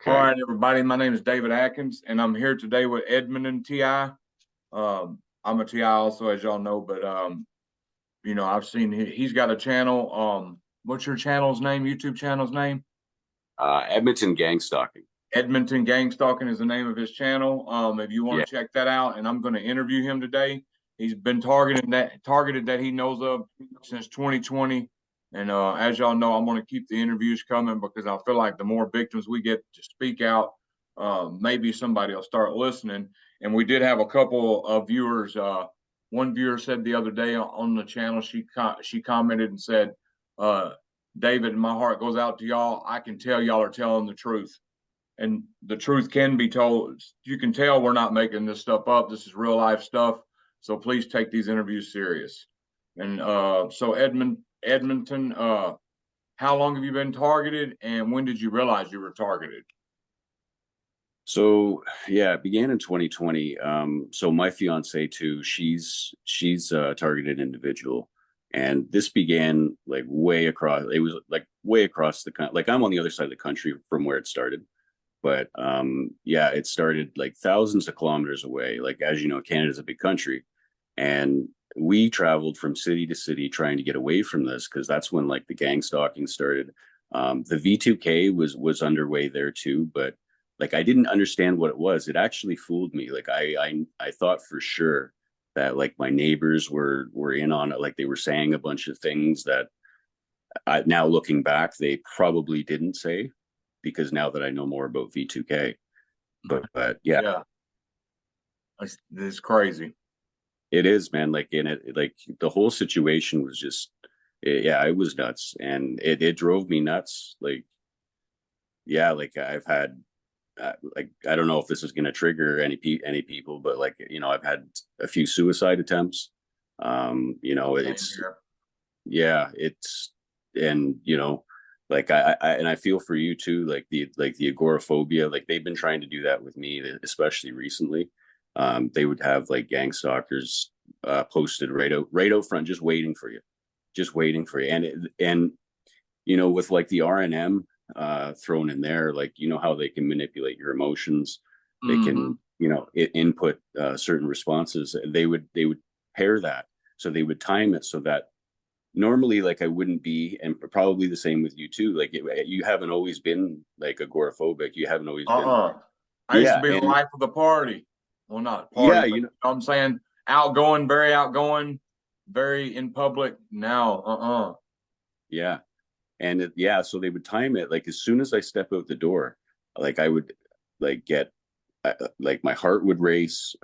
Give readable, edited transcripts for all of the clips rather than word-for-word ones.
All Okay. right, everybody. My name is David Atkins, and I'm here today with Edmonton TI. I'm a TI also, as y'all know, but I've seen he's got a channel. What's your channel's name? YouTube channel's name? Edmonton Gangstalking. Edmonton Gangstalking is the name of his channel. If you Yeah. want to check that out, and I'm going to interview him today. He's been targeted that he knows of since 2020. And as y'all know, I'm going to keep the interviews coming because I feel like the more victims we get to speak out, maybe somebody will start listening. And we did have a couple of viewers. One viewer said the other day on the channel, she commented and said, uh, "David, my heart goes out to y'all. I can tell y'all are telling the truth." And the truth can be told. You can tell we're not making this stuff up. This is real life stuff. So please take these interviews serious. And so Edmonton, how long have you been targeted, and when did you realize you were targeted? So yeah, it began in 2020. So my fiance too, she's a targeted individual, and this began like way across. It was like way across the country. Like I'm on the other side of the country from where it started, but yeah, it started like thousands of kilometers away. Like as you know, Canada's a big country, and we traveled from city to city trying to get away from this because that's when like the gang stalking started. The V2K was underway there too, but like I didn't understand what it was. It actually fooled me. Like I thought for sure that like my neighbors were in on it. Like they were saying a bunch of things that now looking back they probably didn't say because now that I know more about V2K. But yeah, Yeah, it's crazy. it is, man. Like in it, like the whole situation was just, yeah, it was nuts, and it drove me nuts. Like, yeah, like I've had, like I don't know if this is going to trigger any people, but like I've had a few suicide attempts. Same It's here. yeah, it's and like and I feel for you too. Like the agoraphobia, like they've been trying to do that with me, especially recently. They would have like gang stalkers posted right out front, just waiting for you, and with like the RNM thrown in there, like how they can manipulate your emotions, they Mm-hmm. can input certain responses. They would pair that, so they would time it so that normally like I wouldn't be, and probably the same with you too. Like you haven't always been like agoraphobic. You haven't always been, I used to yeah, be the and life of the party. Well, not party, yeah, but I'm saying outgoing, very outgoing, very in public. Now, yeah, and yeah. So they would time it like as soon as I step out the door, like I would like get like my heart would race.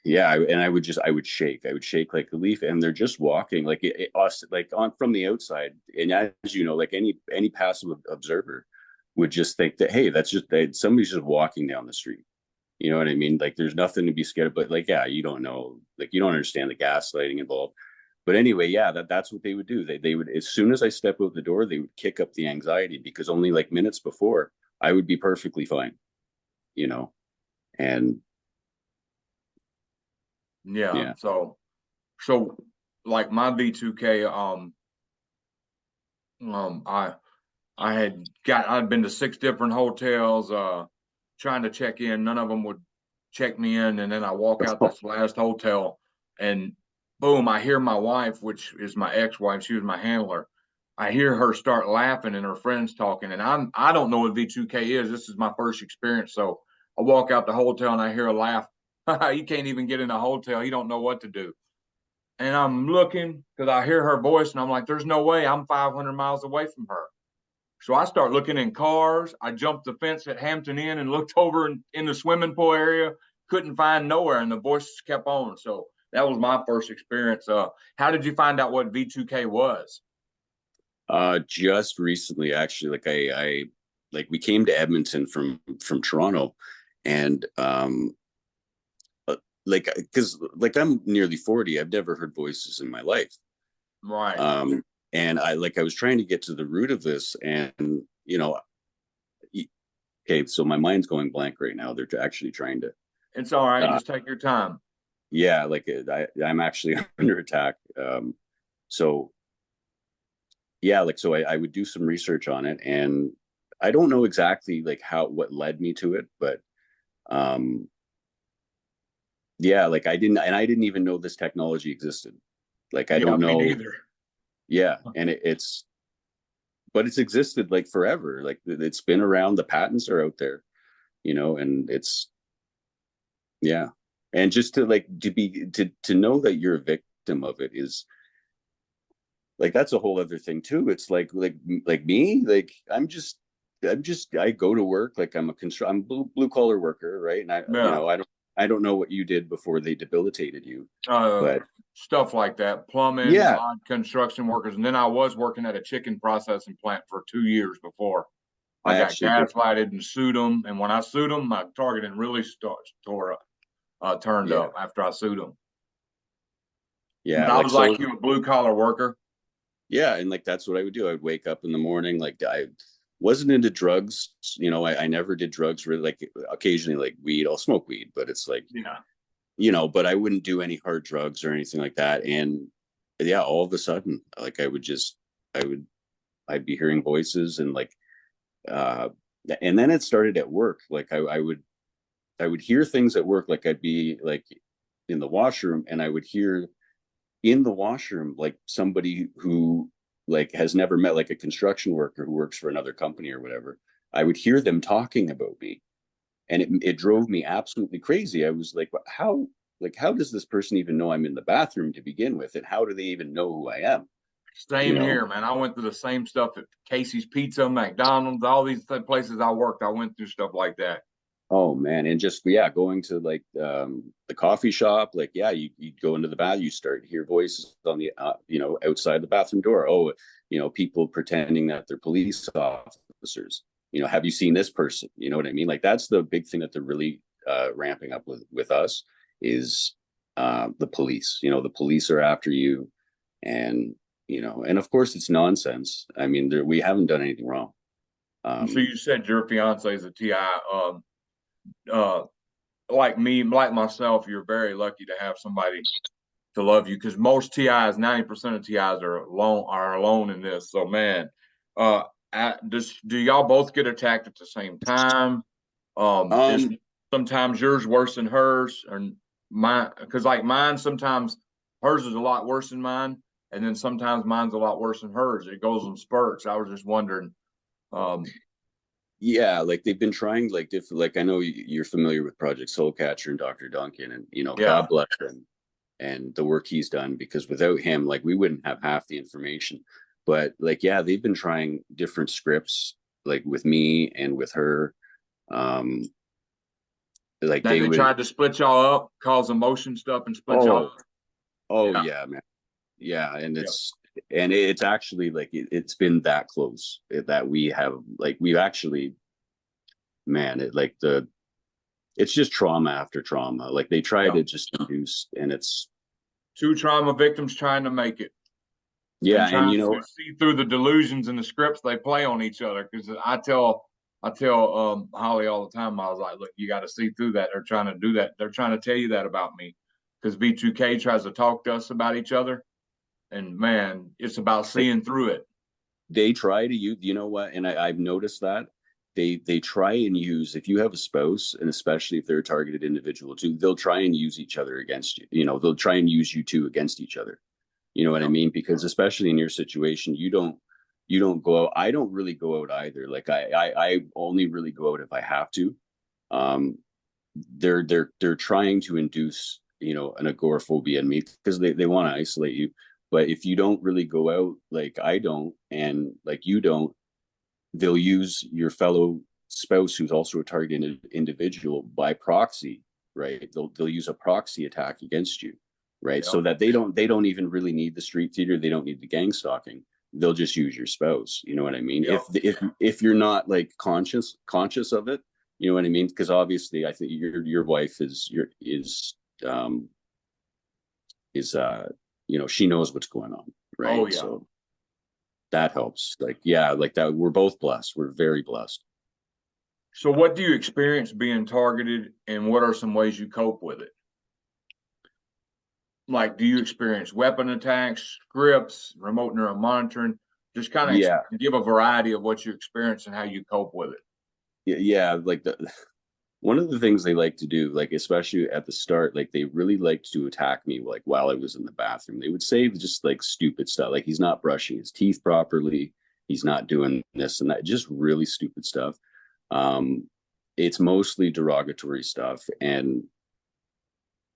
Yeah, and I would shake like a leaf, and they're just walking like us like on from the outside, and as you know, like any passive observer would just think that, hey, that's just that somebody's just walking down the street. You know what I mean? Like there's nothing to be scared of, but like yeah, you don't know, like you don't understand the gaslighting involved. But anyway, yeah, that's what they would do. They would, as soon as I step out the door, they would kick up the anxiety because only like minutes before I would be perfectly fine, you know. And yeah. yeah. So like my B2K, um, I I'd been to six different hotels, trying to check in. None of them would check me in, and then I walk out this last hotel, and boom, I hear my wife, which is my ex-wife. She was my handler. I hear her start laughing and her friends talking, and I don't know what V2K is. This is my first experience, so I walk out the hotel and I hear a laugh. You can't even get in a hotel. You don't know what to do. And I'm looking because I hear her voice, and I'm like, "There's no way. I'm 500 miles away from her." So I start looking in cars. I jumped the fence at Hampton Inn and looked over in the swimming pool area. Couldn't find nowhere, and the voices kept on. So that was my first experience. How did you find out what V2K was? Just recently, actually, like I like we came to Edmonton from Toronto, and like because like I'm nearly 40, I've never heard voices in my life. Right. Um, and I was trying to get to the root of this, and you know, okay, so my mind's going blank right now. They're actually trying to, It's all right. uh, Just take your time. yeah, like I'm actually under attack. So yeah, like so I would do some research on it, and I don't know exactly like what led me to it, but um yeah, like I didn't even know this technology existed. Like I Yeah, don't me know. neither. Yeah, and it's but it's existed like forever. Like it's been around. The patents are out there, and it's yeah. And just to like to know that you're a victim of it is like that's a whole other thing too. It's like me, like I go to work like I'm blue collar worker, right? And Yeah. I don't know what you did before they debilitated you, uh, but Stuff like that, plumbing, yeah, odd construction workers. And then I was working at a chicken processing plant for 2 years before I I got actually did. gaslighted and sued them. And when I sued them, my targeting really turned Yeah, up after I sued them. yeah, But I like was like so. you, a blue collar worker. Yeah, and like that's what I would do. I would wake up in the morning, like I wasn't into drugs. I never did drugs really. Like occasionally, like weed. I'll smoke weed, but it's like Yeah. but I wouldn't do any hard drugs or anything like that. And yeah, all of a sudden, like I would, I'd be hearing voices and like, uh, and then it started at work. Like I would hear things at work. Like I'd be like in the washroom and I would hear in the washroom, like somebody who like has never met like a construction worker who works for another company or whatever. I would hear them talking about me and it drove me absolutely crazy. I was like how does this person even know I'm in the bathroom to begin with, and how do they even know who I am? You Same know? here, man. I went through the same stuff at Casey's Pizza, McDonald's, all these places I worked. I went through stuff like that. Oh man, and just yeah, going to like the coffee shop, like yeah, you go into the bath, you start to hear voices on the outside the bathroom door. Oh, people pretending that they're police officers. Have you seen this person? You know what I mean? Like that's the big thing that they're really ramping up with us is the police. The police are after you, and and of course it's nonsense. I mean, we haven't done anything wrong. So Um, you said your fiance is a TI. Uh, like me, like myself, you're very lucky to have somebody to love you because most TIs, 90% of TIs are alone in this. So man, uh, do y'all both get attacked at the same time? Is um, sometimes yours worse than hers, or mine? Because like mine, sometimes hers is a lot worse than mine, and then sometimes mine's a lot worse than hers. It goes in spurts. I was just wondering. Um, Yeah, like they've been trying like different. Like I know you're familiar with Project Soulcatcher and Dr. Duncan, and yeah, God bless him and the work he's done because without him, like we wouldn't have half the information. But like, yeah, they've been trying different scripts, like with me and with her. Um, like that they they would, tried to split y'all up, cause emotion stuff, and split y'all oh, up. oh Yeah, yeah, man, yeah, yeah. and it's actually like it's been that close that we have like we've actually, man, it's just trauma after trauma. Like they try Yeah. to just induce, and it's Two trauma victims trying to make it and yeah, and trying to see through the delusions and the scripts they play on each other. Because I tell Holly all the time, I was like, look, you got to see through that. They're trying to do that. They're trying to tell you that about me. Because B2K tries to talk to us about each other. And man, it's about seeing through it. they try to use. You know what? And I've noticed that they try and use if you have a spouse, and especially if they're a targeted individual too, they'll try and use each other against you. They'll try and use you two against each other. You know what I Yeah. mean? Because especially in your situation, you don't go out. I don't really go out either. Like I only really go out if I have to. Um, they're trying to induce an agoraphobia in me because they want to isolate you. But if you don't really go out like I don't and like you don't, they'll use your fellow spouse who's also a targeted individual by proxy, right? They'll use a proxy attack against you, right? Yeah. So that they don't even really need the street theater, they don't need the gang stalking. They'll just use your spouse. You know what I mean? Yeah. If you're not like conscious of it, you know what I mean? Because obviously, I think your wife um is she knows what's going on, Oh, right? yeah. So that helps. Like yeah, like that. We're both blessed. We're very blessed. So, what do you experience being targeted, and what are some ways you cope with it? Like, do you experience weapon attacks, scripts, remote neural monitoring? Just kind Yeah, of give a variety of what you experience and how you cope with it. yeah, like one of the things they like to do, like especially at the start, like they really liked to attack me like while I was in the bathroom. They would say just like stupid stuff, like he's not brushing his teeth properly, he's not doing this and that, just really stupid stuff. Um, it's mostly derogatory stuff, and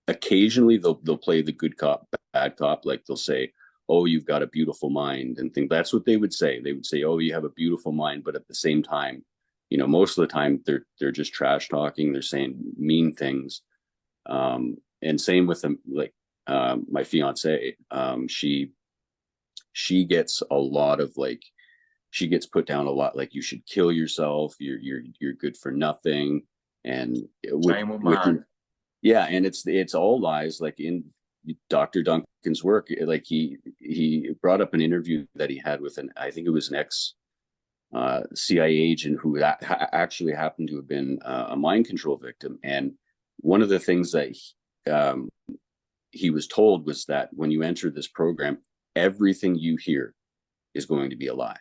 occasionally they'll play the good cop, bad cop. Like they'll say, "Oh, you've got a beautiful mind," and think that's what they would say. They would say, "Oh, you have a beautiful mind," but at the same time, most of the time they're just trash talking. They're saying mean things. And same with them, like my fiance. She gets a lot of like she gets put down a lot. Like you should kill yourself. You're good for nothing. And Same with with mine. yeah, and it's all lies. Like in Dr. Duncan's work, like he brought up an interview that he had with I think it was an ex CIA agent who actually happened to have been a mind control victim. And one of the things that he was told was that when you enter this program, everything you hear is going to be a lie.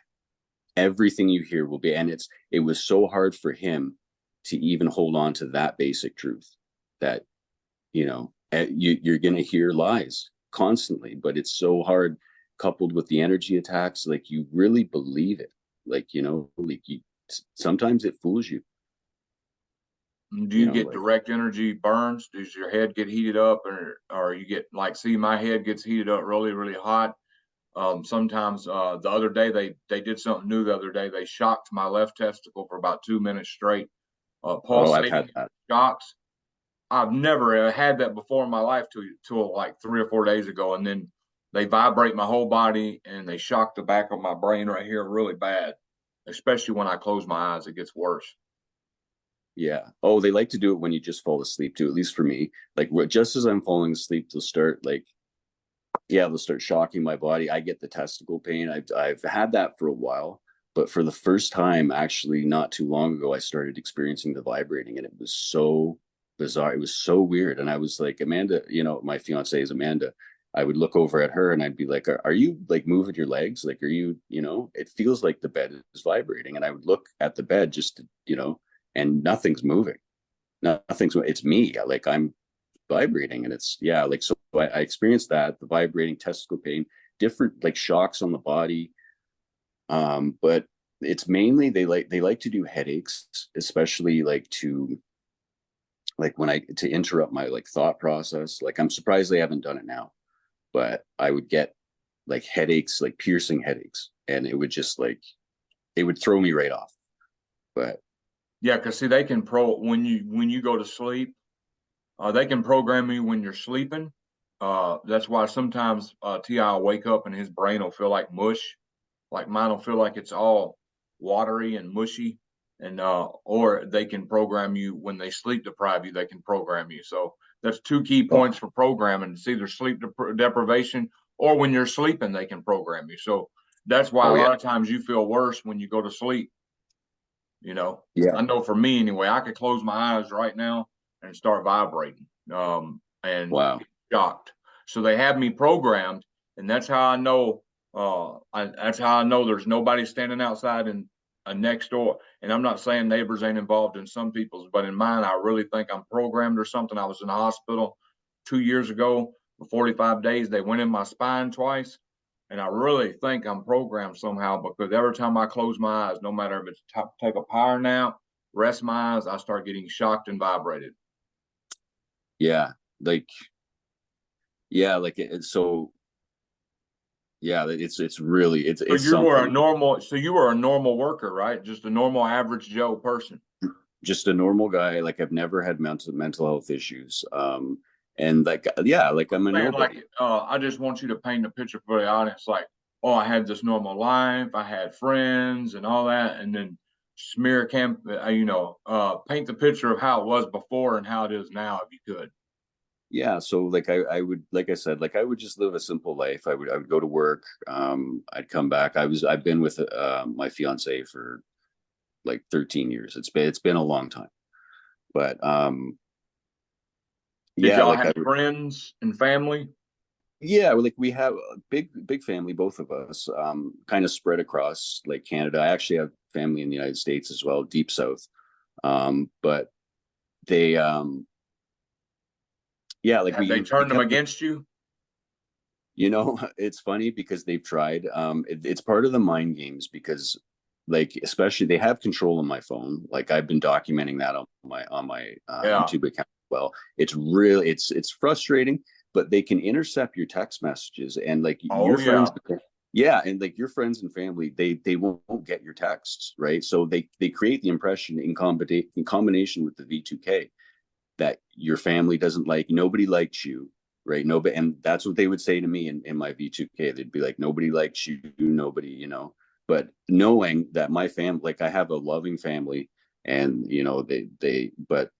Everything you hear will be, and it was so hard for him to even hold on to that basic truth that you're going to hear lies constantly, but it's so hard coupled with the energy attacks. Like you really believe it. Like, like sometimes it fools you, Do you get like, direct energy burns? Does your head get heated up, or you get like, see, my head gets heated up really, really hot. Sometimes the other day they did something new. The other day they shocked my left testicle for about 2 minutes straight, oh, I've pulsating had that. shocks. I've never had that before in my life till like 3 or 4 days ago, and then they vibrate my whole body and they shock the back of my brain right here really bad. Especially when I close my eyes, it gets worse. Yeah. Oh, they like to do it when you just fall asleep too, at least for me. Like just as I'm falling asleep, they'll start like, yeah, they'll start shocking my body. I get the testicle pain. I've had that for a while, but for the first time, actually, not too long ago, I started experiencing the vibrating, and it was so bizarre. It was so weird, and I was like, Amanda, my fiance is Amanda. I would look over at her and I'd be like, are you like moving your legs? Like, are you, it feels like the bed is vibrating. And I would look at the bed just to, and nothing's moving. Nothing's, it's me. Like I'm vibrating, and it's, yeah, like, so I experienced that, the vibrating testicle pain, different like shocks on the body. But it's mainly they like to do headaches, especially like to like when I to interrupt my like thought process. Like I'm surprised they haven't done it now, but I would get like headaches, like piercing headaches, and it would just like it would throw me right off. But Yeah, because see, they can when you go to sleep, they can program you when you're sleeping. That's why sometimes Ti will wake up and his brain will feel like mush, like mine will feel like it's all watery and mushy, and or they can program you when they sleep deprive you. They can program you. So that's two key oh, points for programming. It's either sleep deprivation or when you're sleeping, they can program you. So that's why a oh yeah, lot of times you feel worse when you go to sleep. yeah, I know for me anyway, I could close my eyes right now and start vibrating, and wow, get shocked. So they have me programmed, and that's how I know. That's how I know there's nobody standing outside in a next door. And I'm not saying neighbors ain't involved in some people's, but in mine, I really think I'm programmed or something. I was in the hospital 2 years ago for 45 days. They went in my spine twice. And I really think I'm programmed somehow because every time I close my eyes, no matter if it's take a power nap, rest my eyes, I start getting shocked and vibrated. yeah, like yeah, like so yeah, it's really So it's you were a something. normal, so you were a normal worker, right? Just a normal average Joe person. Just a normal guy. Like I've never had mental health issues. And like yeah, like I'm a Saying like, nobody. I just want you to paint a picture for the audience, like, oh, I had this normal life, I had friends and all that, and then smear camp, paint the picture of how it was before and how it is now, if you could. Yeah, so like I would, like I said, like I would just live a simple life. I would go to work. I'd come back. I've been with my fiance for like 13 years. It's been a long time. But Did yeah, y'all like I have would, friends and family? Yeah, like we have a big family, both of us, kind of spread across like Canada. I actually have family in the United States as well, deep south. But they, yeah, like Have they we turned them kept it. against you? It's funny because they've tried. It's part of the mind games because, like, especially they have control of my phone. Like I've been documenting that on my Yeah. YouTube account. Well, it's really it's frustrating, but they can intercept your text messages and like Oh your friends. yeah. Yeah, and like your friends and family, they won't get your texts, right? So they create the impression in combination with the V2K that your family doesn't like, nobody likes you, right? Nobody, and that's what they would say to me in my V2K. They'd be like, nobody likes you, nobody, But knowing that my family, like I have a loving family, and but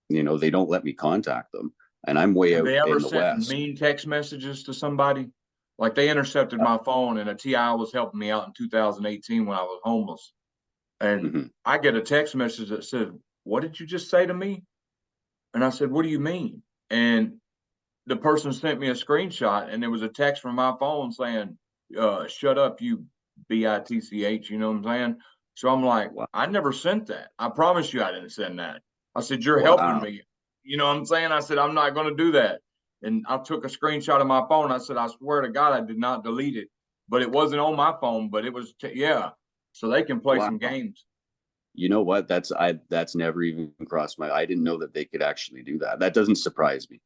they don't let me contact them, and I'm way Have out they ever in the sent west. mean text messages to somebody? Like they intercepted my phone and a TI was helping me out in 2018 when I was homeless. And Mm-hmm. I get a text message that said, "What did you just say to me?" And I said, "What do you mean?" And the person sent me a screenshot and there was a text from my phone saying, "Shut up, you bitch." You know what I'm saying? So I'm like, Wow. I never sent that. I promise you I didn't send that. I said, "You're helping Wow. me." You know what I'm saying? I said, "I'm not going to do that." And I took a screenshot of my phone. I said, "I swear to God, I did not delete it." But it wasn't on my phone, but it was, yeah. So they can play some Wow. games. You know what? That's never even crossed my. I didn't know that they could actually do that. That doesn't surprise me,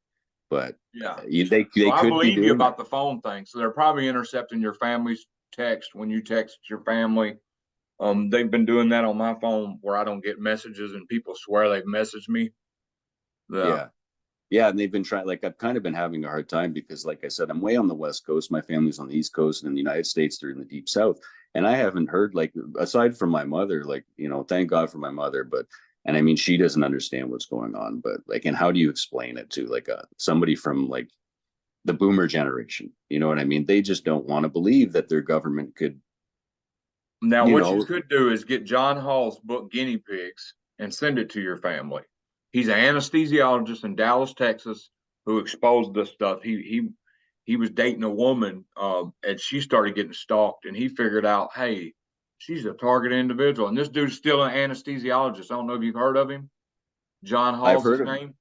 but Yeah. So they I could be believe you doing about that. the phone thing. So they're probably intercepting your family's text when you text your family. They've been doing that on my phone where I don't get messages and people swear they've messaged me. Yeah. Yeah. Yeah, and they've been trying. Like I've kind of been having a hard time because, like I said, I'm way on the West Coast. My family's on the East Coast, and in the United States, they're in the Deep South. And I haven't heard, like, aside from my mother, like, thank God for my mother, but and I mean, she doesn't understand what's going on. But like, and how do you explain it to like somebody from like the Boomer generation? You know what I mean? They just don't want to believe that their government could, Now, you what you know, could do is get John Hall's book, Guinea Pigs, and send it to your family. He's an anesthesiologist in Dallas, Texas, who exposed this stuff. He was dating a woman, and she started getting stalked, and he figured out, hey, she's a target individual. And this dude's still an anesthesiologist. I don't know if you've heard of him. John I've Hall's heard his of name.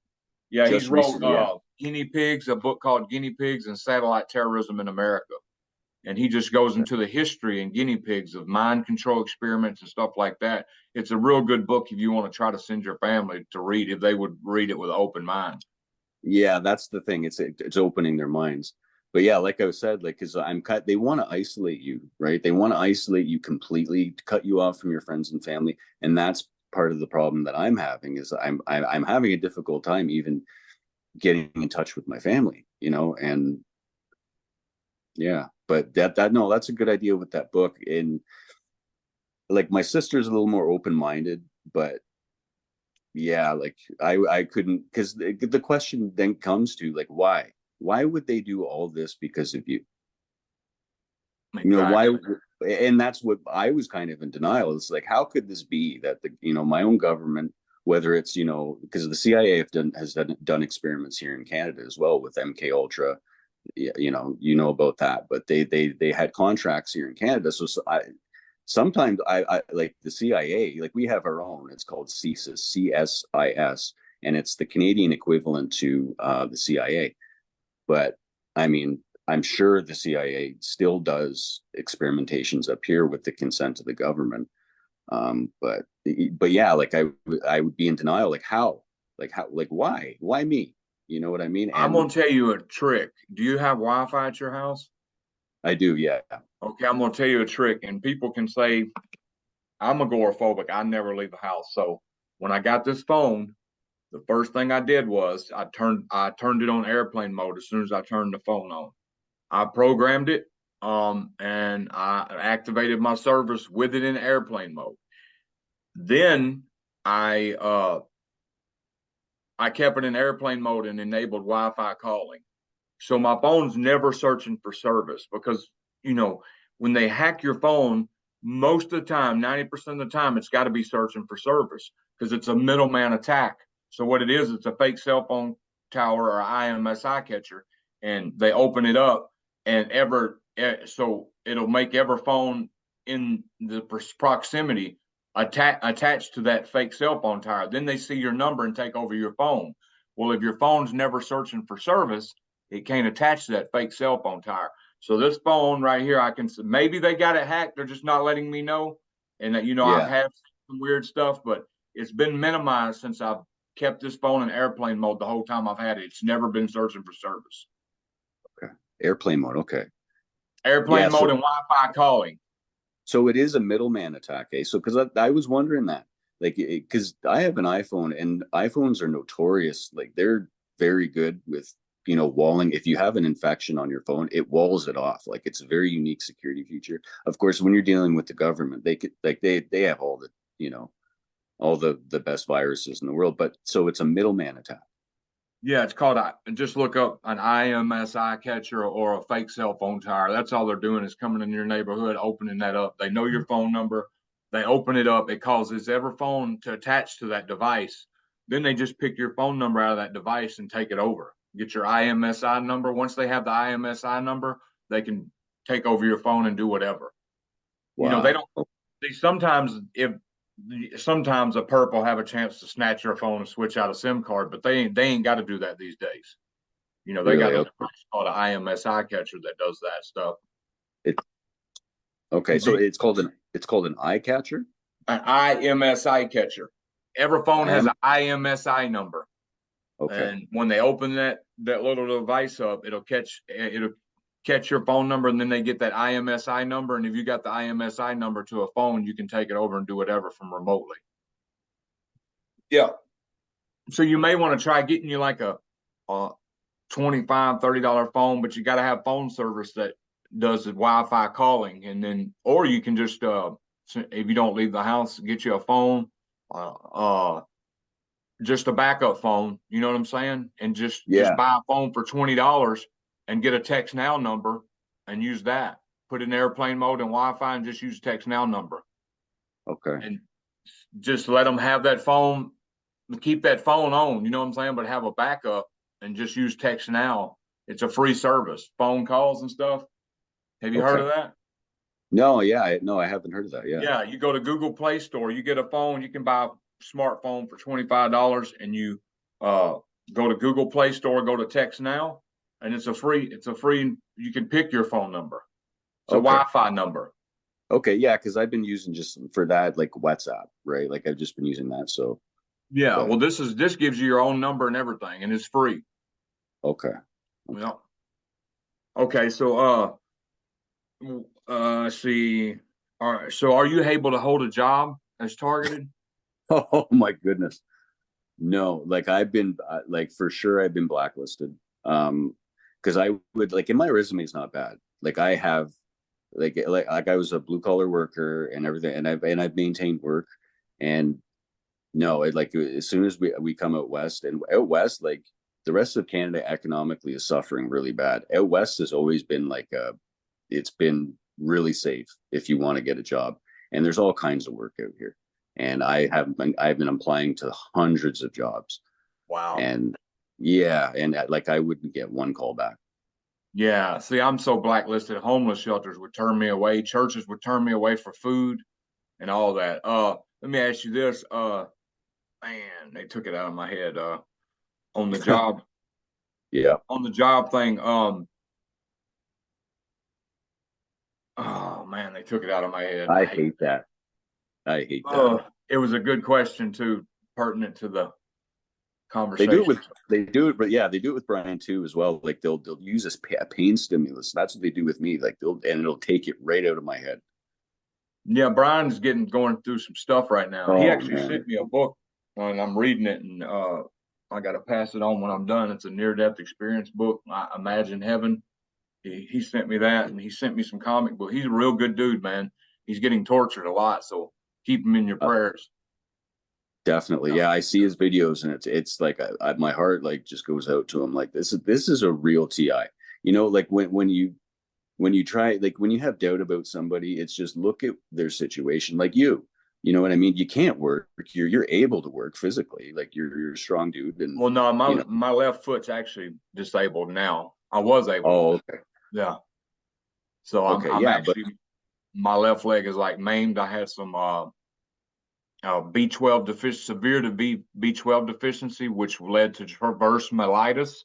Yeah, he's just wrote recently. Yeah, Guinea Pigs, a book called Guinea Pigs and Satellite Terrorism in America. And he just goes into the history and guinea pigs of mind control experiments and stuff like that. It's a real good book if you want to try to send your family to read, if they would read it with an open mind. yeah, that's the thing. It's opening their minds. But yeah, like I said, like because I'm cut. They want to isolate you, right? They want to isolate you completely, to cut you off from your friends and family, and that's part of the problem that I'm having. Is I'm having a difficult time even getting in touch with my family, and yeah. But that no, that's a good idea with that book. And like my sister's a little more open minded, but yeah, like I couldn't, because the question then comes to like why would they do all this because of you? Why? Exactly. And that's what I was kind of in denial. It's like, how could this be that my own government, whether it's because the CIA has done experiments here in Canada as well with MK Ultra. About that, but they had contracts here in Canada. So sometimes I like the CIA, like we have our own. It's called CSIS, and it's the Canadian equivalent to the CIA. But I mean, I'm sure the CIA still does experimentations up here with the consent of the government. But yeah, like I would be in denial. Like why me? You know what I mean? I'm And going to tell you a trick. Do you have Wi Fi at your house? I do, yeah. Okay, I'm going to tell you a trick. And people can say, I'm agoraphobic. I never leave the house. So when I got this phone, the first thing I did was I turned it on airplane mode as soon as I turned the phone on. I programmed it, and I activated my service with it in airplane mode. Then I kept it in airplane mode and enabled Wi-Fi calling. So my phone's never searching for service because you know when they hack your phone, most of the time, 90% of the time, it's got to be searching for service because it's a middleman attack. So what it is, it's a fake cell phone tower or IMSI catcher, and they open it up, and so it'll make every phone in the proximity attached to that fake cell phone tower. Then they see your number and take over your phone. Well, if your phone's never searching for service, it can't attach to that fake cell phone tower. So this phone right here, I can maybe they got it hacked. They're just not letting me know. And that, I've Yeah. had some weird stuff, but it's been minimized since I've kept this phone in airplane mode the whole time I've had it. It's never been searching for service. Okay. Airplane mode. Okay. Yeah. Airplane mode and Wi-Fi calling. So it is a middleman attack, eh? So because I was wondering that, like, because I have an iPhone and iPhones are notorious, like they're very good with walling. If you have an infection on your phone, it walls it off. Like it's a very unique security feature. Of course, when you're dealing with the government, they could like they have all the all the best viruses in the world, but so it's a middleman attack. Yeah, it's called just look up an IMSI catcher or a fake cell phone tower. That's all they're doing is coming in your neighborhood, opening that up. They know your phone number. They open it up. It causes every phone to attach to that device. Then they just pick your phone number out of that device and take it over. Get your IMSI number. Once they have the IMSI number, they can take over your phone and do whatever. They Wow. don't. Sometimes a perp will have a chance to snatch your phone and switch out a SIM card, but they ain't got to do that these days. They got Really? a Okay. device called an IMSI catcher that does that stuff. It, okay. So it's called an eye catcher. An IMSI catcher. Every phone I has am an IMSI number, okay. and when they open that little device up, it'll catch your phone number, and then they get that IMSI number. And if you got the IMSI number to a phone, you can take it over and do whatever from remotely. Yeah. So you may want to try getting you like a $25-$30 phone, but you got to have phone service that does the Wi-Fi calling, and then or you can just if you don't leave the house, get you a phone, uh, uh, just a backup phone. You know what I'm saying? And just Yeah. buy a phone for $20 and get a text now number and use that. Put it in airplane mode and Wi-Fi and just use text now number Okay. and just let them have that phone, keep that phone on. You know what I'm saying? But have a backup and just use text now. It's a free service, phone calls and stuff. Have you heard Okay. of that? No, yeah, no, I haven't heard of that. Yeah. Yeah, you go to Google Play Store, you get a phone, you can buy a smartphone for $25, and you uh, go to Google Play Store, go to Text Now, and it's a free. You can pick your phone number. It's a Okay. Wi-Fi number. Okay. Yeah, because I've been using just for that like WhatsApp, right? Like I've just been using that. So, Yeah, but well, this gives you your own number and everything, and it's free. okay. Okay. Well, okay, so let's see. All right, so are you able to hold a job as targeted? Oh my goodness. No, like I've been like for sure I've been blacklisted. Because I would like in my resume is not bad. Like I have like I was a blue collar worker and everything, and I've maintained work. And no, it like as soon as we come out west and out west, like the rest of Canada economically is suffering really bad. Out west has always been like it's been really safe if you want to get a job, and there's all kinds of work out here. And I've been applying to hundreds of jobs, Wow. and yeah, and like I wouldn't get one call back. Yeah, see, I'm so blacklisted. Homeless shelters would turn me away. Churches would turn me away for food and all that. Let me ask you this. Man, they took it out of my head. On the job, Yeah, on the job thing. Oh man, they took it out of my head. I I hate hate that. I hate that. Oh, it was a good question too, pertinent to the They do it with conversation. they do it, but yeah, they do it with Brian too as well. Like they'll use a pain stimulus. That's what they do with me. Like it'll take it right out of my head. Yeah, Brian's going through some stuff right now. He Oh actually man. sent me a book, and I'm reading it, and I got to pass it on when I'm done. It's a near-death experience book. I Imagine Heaven. He sent me that, and he sent me some comic book. He's a real good dude, man. He's getting tortured a lot, so keep him in your Uh, prayers. Definitely. Yeah. Yeah, I see his videos and it's like my heart like just goes out to him. Like this is a real TI. Like when you try like when you have doubt about somebody, it's just look at their situation. Like you. You know what I mean? You can't work. You're able to work physically. Like you're a strong dude and Well, no, you know, my left foot's actually disabled now. I was able to. Oh, okay. Yeah. So Okay. I'm Yeah, but actually, my left leg is like maimed. I had some B12 severe to B12 deficiency, which led to transverse myelitis.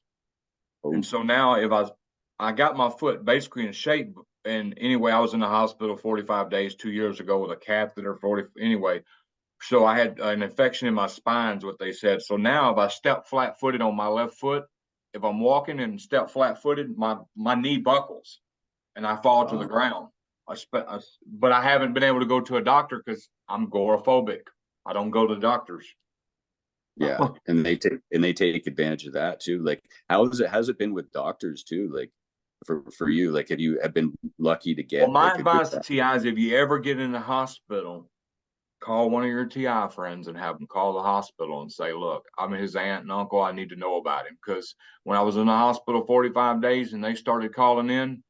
And oh, so now if I got my foot basically in shape. And anyway, I was in the hospital 45 days 2 years ago with a catheter. 40 anyway. So I had an infection in my spine, is what they said. So now if I step flat footed on my left foot, if I'm walking and step flat footed, my knee buckles and I fall to the ground. But I haven't been able to go to a doctor because I'm agoraphobic. I don't go to doctors. yeah, and they take advantage of that too. Like, how's it been with doctors too? Like, for you, like, have been lucky to Well, get my like a good advice to TI is if you ever get in the hospital, call one of your TI friends and have them call the hospital and say, look, I'm his aunt and uncle. I need to know about him. Because when I was in the hospital 45 days and they started calling in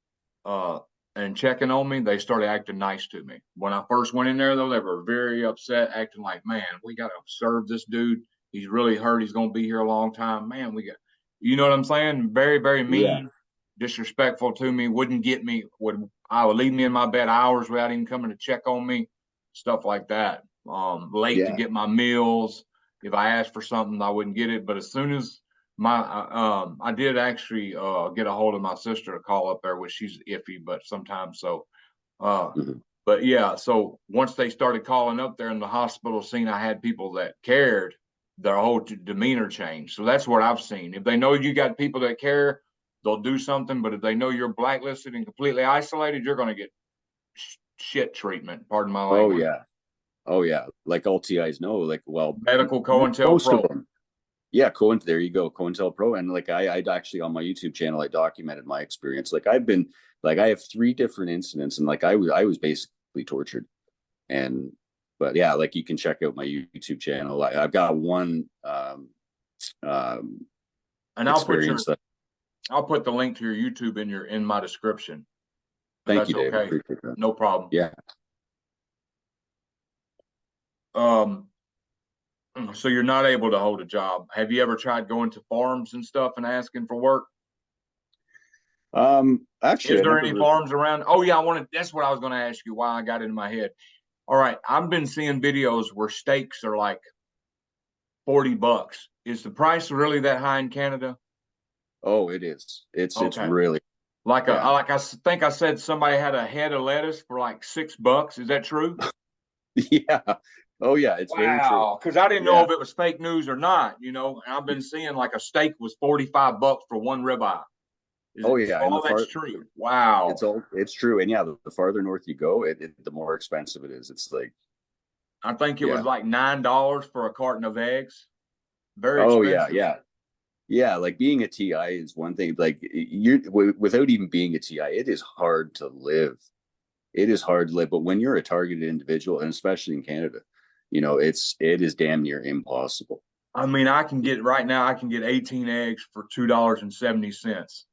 uh, and checking on me, they started acting nice to me. When I first went in there, though, they were very upset, acting like, man, we got to serve this dude. He's really hurt. He's going to be here a long time. Man, you know what I'm saying? Very, very yeah, mean, disrespectful to me, wouldn't get me, I would leave me in my bed hours without even coming to check on me, stuff like that. Late to yeah, get my meals. If I asked for something, I wouldn't get it. But as soon as I did actually get a hold of my sister to call up there, which she's iffy, but sometimes so. Uh, mhm. but yeah, so once they started calling up there in the hospital, scene, I had people that cared, their whole demeanor changed. So that's what I've seen. If they know you got people that care, they'll do something. But if they know you're blacklisted and completely isolated, you're going to get shit treatment. Pardon my Oh language. yeah, oh yeah. Like all TIs know, like, well, Medical most of COINTELPRO. them. Yeah, Cohen. There you go, COINTELPRO. And like I actually on my YouTube channel, I documented my experience. Like I have three different incidents, and like I was basically tortured. And but yeah, like you can check out my YouTube channel. I've got one um, And experience that. I'll put the link to your YouTube in my description. If Thank that's you, David. okay. Appreciate that. No problem. Yeah. Um, so you're not able to hold a job. Have you ever tried going to farms and stuff and asking for work? Actually, Is I there never any really. farms around? Oh yeah, that's what I was going to ask you. Why I got it in my head. All right, I've been seeing videos where steaks are like $40. Is the price really that high in Canada? Oh, it is. It's Okay. really, yeah. Like I think I said somebody had a head of lettuce for like $6. Is that true? Yeah. Oh yeah, it's very true. Wow, because I didn't know Yeah. if it was fake news or not. And I've been seeing like a steak was $45 for one ribeye. Oh So yeah, and all that's true. Wow. it's true. And yeah, the farther north you go, the more expensive it is. It's like, I think it was yeah. like $9 for a carton of eggs. Very Oh yeah, expensive. yeah. Yeah, like being a TI is one thing. Like without even being a TI, it is hard to live. It is hard to live. But when you're a targeted individual, and especially in Canada, it is damn near impossible. I mean, I can get right now, I can get 18 eggs for $2.70.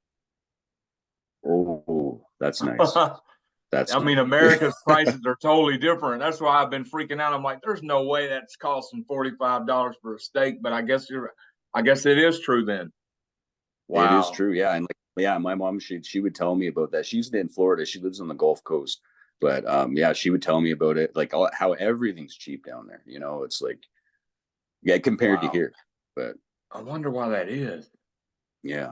Oh, that's nice. That's I mean, nice. America's prices are totally different. That's why I've been freaking out. I'm like, there's no way that's costing $45 for a steak, but I guess it is true then. It is Wow. true. Yeah. And like, yeah, my mom, she would tell me about that. She's in Florida. She lives on the Gulf Coast. But yeah, she would tell me about it, like how everything's cheap down there. It's like, yeah, compared to Wow. here. But I wonder why that is. yeah.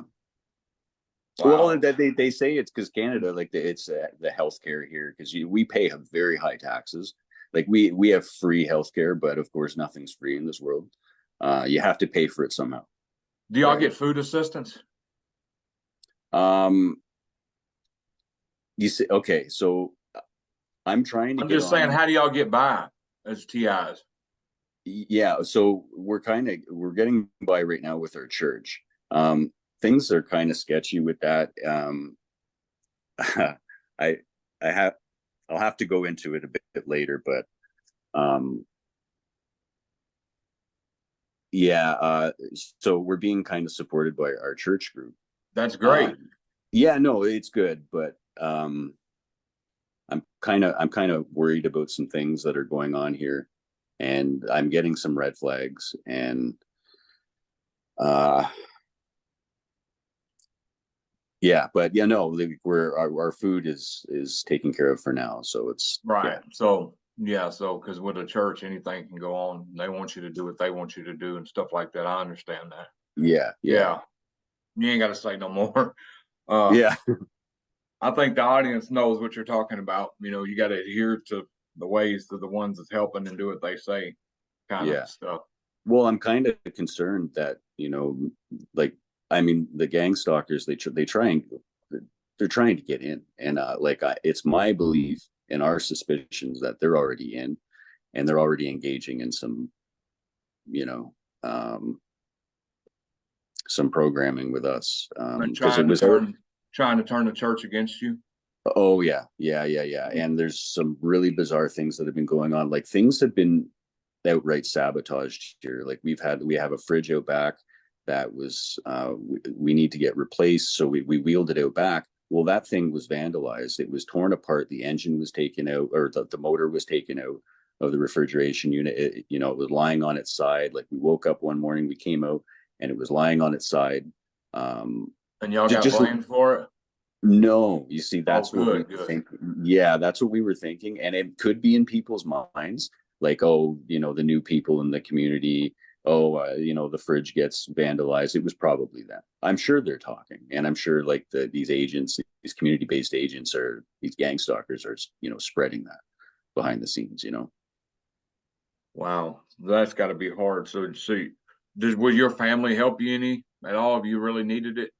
Well, Wow. they say it's because Canada, like it's the healthcare here, because we pay very high taxes. Like we have free healthcare, but of course nothing's free in this world. You have to pay for it somehow, Do y'all right? get food assistance? Um, you say okay, so I'm trying to I'm get just saying, on. how do y'all get by as TIs? Yeah, so we're getting by right now with our church. Things are kind of sketchy with that. I I have I'll have to go into it a bit later, but um, yeah. So we're being kind of supported by our church group. That's Uh, great. yeah, no, it's good, but I'm kind of worried about some things that are going on here, and I'm getting some red flags, and uh, Yeah, but yeah, no, we're our food is taken care of for now, so it's Right. yeah, So yeah, so because with a church, anything can go on. They want you to do what they want you to do and stuff like that. I understand that. yeah, yeah, Yeah, you ain't got to say no more. Uh, yeah, I think the audience knows what you're talking about. You know, you got to adhere to the ways to the ones that's helping and do what they say, kind of yeah. stuff. Well, I'm kind of concerned that like I mean, the gang stalkers they try and they're trying to get in, and it's my belief and our suspicions that they're already in, and they're already engaging in you know um, some programming with us And because it was our. trying to turn the church against you. Oh yeah, yeah, yeah, yeah. And there's some really bizarre things that have been going on. Like things have been outright sabotaged here. Like we have a fridge out back that was we need to get replaced, so we wheeled it out back. Well, that thing was vandalized. It was torn apart. The engine was taken out, or the motor was taken out of the refrigeration unit. It was lying on its side. Like we woke up one morning, we came out, and it was lying on its side. Um, And y'all got just blamed for it. no, you see, Oh, that's what we good, good. think. Yeah, that's what we were thinking. And it could be in people's minds, like, oh, the new people in the community, oh, the fridge gets vandalized. It was probably them. I'm sure they're talking. And I'm sure like these agents, these community-based agents these gang stalkers are, spreading that behind the scenes. Wow, that's got to be hard. So, will your family help you any at all if you really needed it?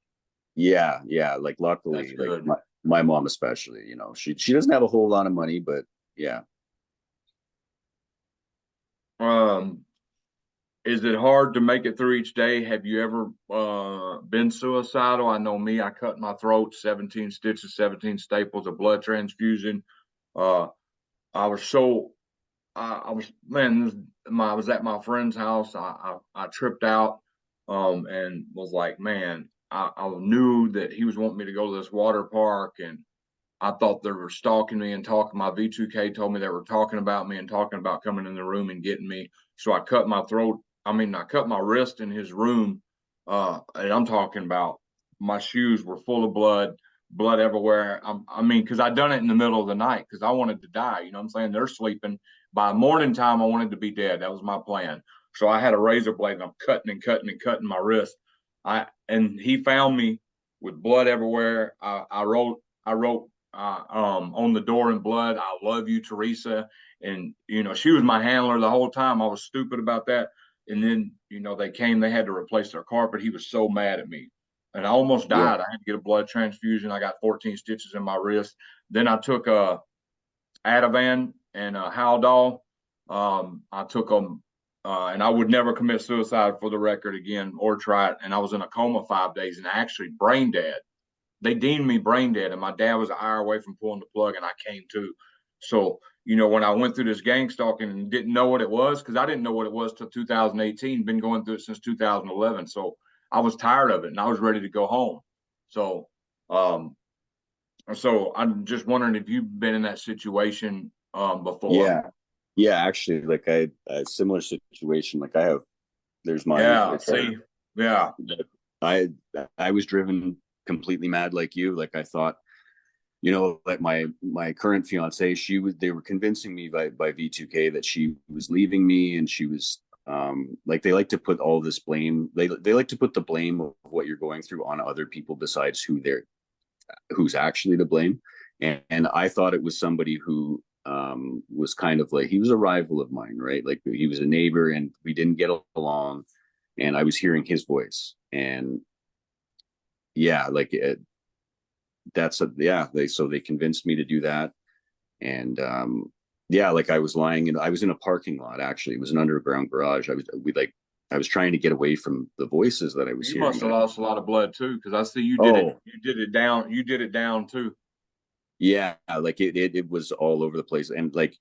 Yeah, yeah. Like That's luckily, like good. my mom especially, she doesn't have a whole lot of money, but yeah. Um, is it hard to make it through each day? Have you ever been suicidal? I know me. I cut my throat, 17 stitches, 17 staples, a blood transfusion. Uh, I was so I was man. I was at my friend's house. I tripped out, and was like, man, I knew that he was wanting me to go to this water park, and I thought they were stalking me and talking. My V2K told me they were talking about me and talking about coming in the room and getting me. So I cut my throat. I mean, I cut my wrist in his room. And I'm talking about my shoes were full of blood, blood everywhere. I mean, because I done it in the middle of the night because I wanted to die. You know what I'm saying? They're sleeping. By morning time, I wanted to be dead. That was my plan. So I had a razor blade and I'm cutting and cutting and cutting my wrist. And he found me with blood everywhere. I wrote on the door in blood, "I love you, Teresa." And she was my handler the whole time. I was stupid about that. And then they came. They had to replace their carpet. He was so mad at me, and I almost Yeah. died. I had to get a blood transfusion. I got 14 stitches in my wrist. Then I took a Ativan and a Haldol. I took them, and I would never commit suicide for the record again or try it. And I was in a coma 5 days and actually brain dead. They deemed me brain dead, and my dad was an hour away from pulling the plug, and I came to. So, when I went through this gang stalking and didn't know what it was, because I didn't know what it was till 2018, been going through it since 2011. So I was tired of it and I was ready to go home. So, um, so I'm just wondering if you've been in that situation before. Yeah. Yeah, actually, like I a similar situation. Like I have, there's my Yeah. the car See. Yeah. that I I was driven completely mad like you. Like I thought, like my current fiance, they were convincing me by V2K that she was leaving me, and she was like they like to put all this blame. They like to put the blame of what you're going through on other people besides who's actually to blame. And I thought it was somebody who was kind of like he was a rival of mine, right? Like he was a neighbor, and we didn't get along. And I was hearing his voice, and yeah, like yeah. They convinced me to do that, and yeah, like I was in a parking lot. Actually, it was an underground garage. I was trying to get away from the voices that I was You hearing. must have lost a lot of blood too, because I see you did it. Oh, You did it down. You did it down too. yeah, like it was all over the place, and like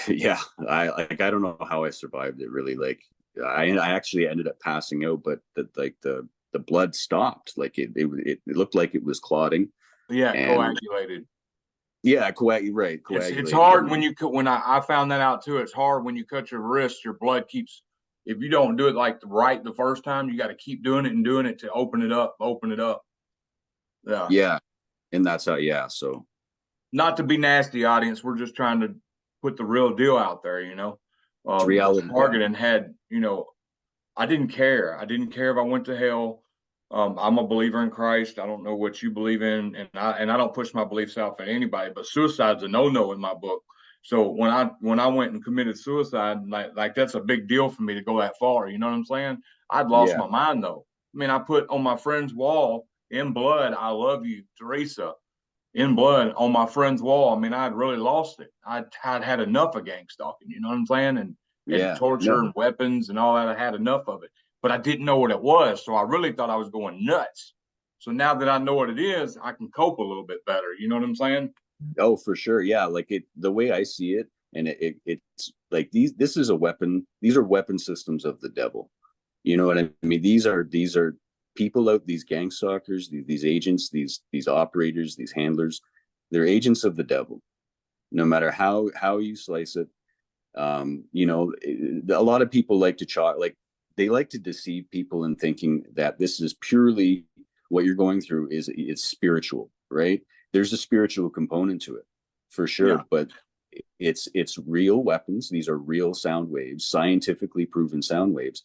yeah, I don't know how I survived it really. Like I actually ended up passing out, but the blood stopped. Like it looked like it was clotting, Yeah, and coagulated. yeah, It's coagulated, hard and when I found that out too. It's hard when you cut your wrist, your blood keeps if you don't do it like right the first time, you got to keep doing it and doing it to open it up. Yeah. Yeah. And that's how, yeah. So Not to be nasty, audience. We're just trying to put the real deal out there, you know. it's Because reality. Yeah. Targeting had, you know, I didn't care. I didn't care if I went to hell. I'm a believer in Christ. I don't know what you believe in, and I don't push my beliefs out for anybody. But suicide's a no-no in my book. So when I went and committed suicide, like that's a big deal for me to go that far. You know what I'm saying? I'd lost Yeah. my mind though. I mean, I put on my friend's wall in blood, "I love you, Teresa." In blood on my friend's wall. I mean, I'd really lost it. I'd had enough of gang stalking, you know what I'm saying? And Yeah. torture No. and weapons and all that. I had enough of it, but I didn't know what it was. So I really thought I was going nuts. So now that I know what it is, I can cope a little bit better. You know what I'm saying? Oh, for sure. Yeah. Like the way I see it, and it's like this is a weapon. These are weapon systems of the devil. You know what I mean? These are people out, these gang stalkers, these agents, these operators, these handlers. They're agents of the devil. No matter how you slice it, you know, a lot of people like to like they like to deceive people in thinking that this is purely what you're going through is it's spiritual, right? There's a spiritual component to it for Yeah. sure, but it's real weapons. These are real sound waves, scientifically proven sound waves.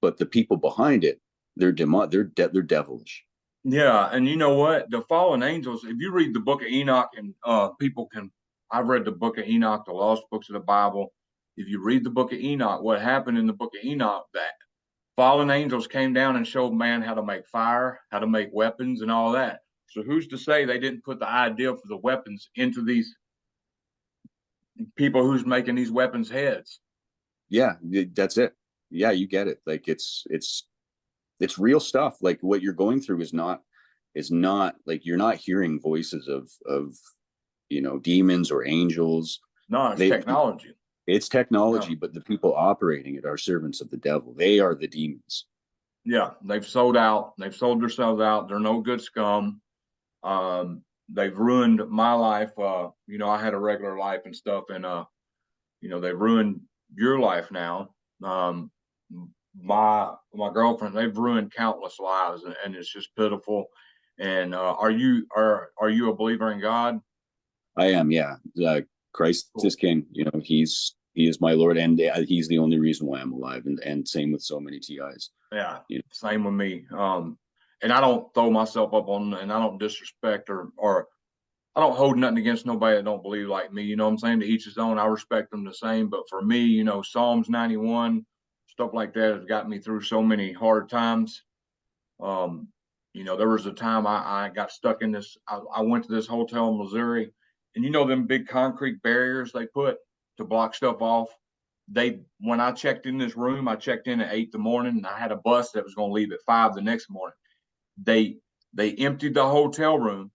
But the people behind it, they're devilish. Yeah. And you know what? The fallen angels, if you read the book of Enoch, and people can, I've read the book of Enoch, the lost books of the Bible. If you read the book of Enoch, what happened in the book of Enoch, that fallen angels came down and showed man how to make fire, how to make weapons, and all that. So who's to say they didn't put the idea for the weapons into these people who's making these weapons heads? Yeah, that's it. Yeah, you get it. Like it's real stuff. Like what you're going through is not like you're not hearing voices of demons or angels. No, it's They technology. it's Yeah, technology, but the people operating it are servants of the devil. They are the demons. yeah. They've sold out. They've sold themselves out. They're no good scum. They've ruined my life. I had a regular life and stuff, and they've ruined your life now. Um, my girlfriend, they've ruined countless lives, and it's just pitiful. And are you a believer in God? I am, yeah. Christ Cool. is king. He is my Lord, and he's the only reason why I'm alive. And same with so many TIs. Yeah, You same with me. And I don't throw myself up on, and I don't disrespect or I don't hold nothing against nobody that don't believe like me. You know what I'm saying? To each his own. I respect them the same. But for me, Psalms 91, stuff like that has got me through so many hard times. Um, there was a time I got stuck in this. I went to this hotel in Missouri, and them big concrete barriers they put to block stuff off. When I checked in this room, I checked in at 8 in the morning, and I had a bus that was going to leave at 5 the next morning. They they emptied the hotel room,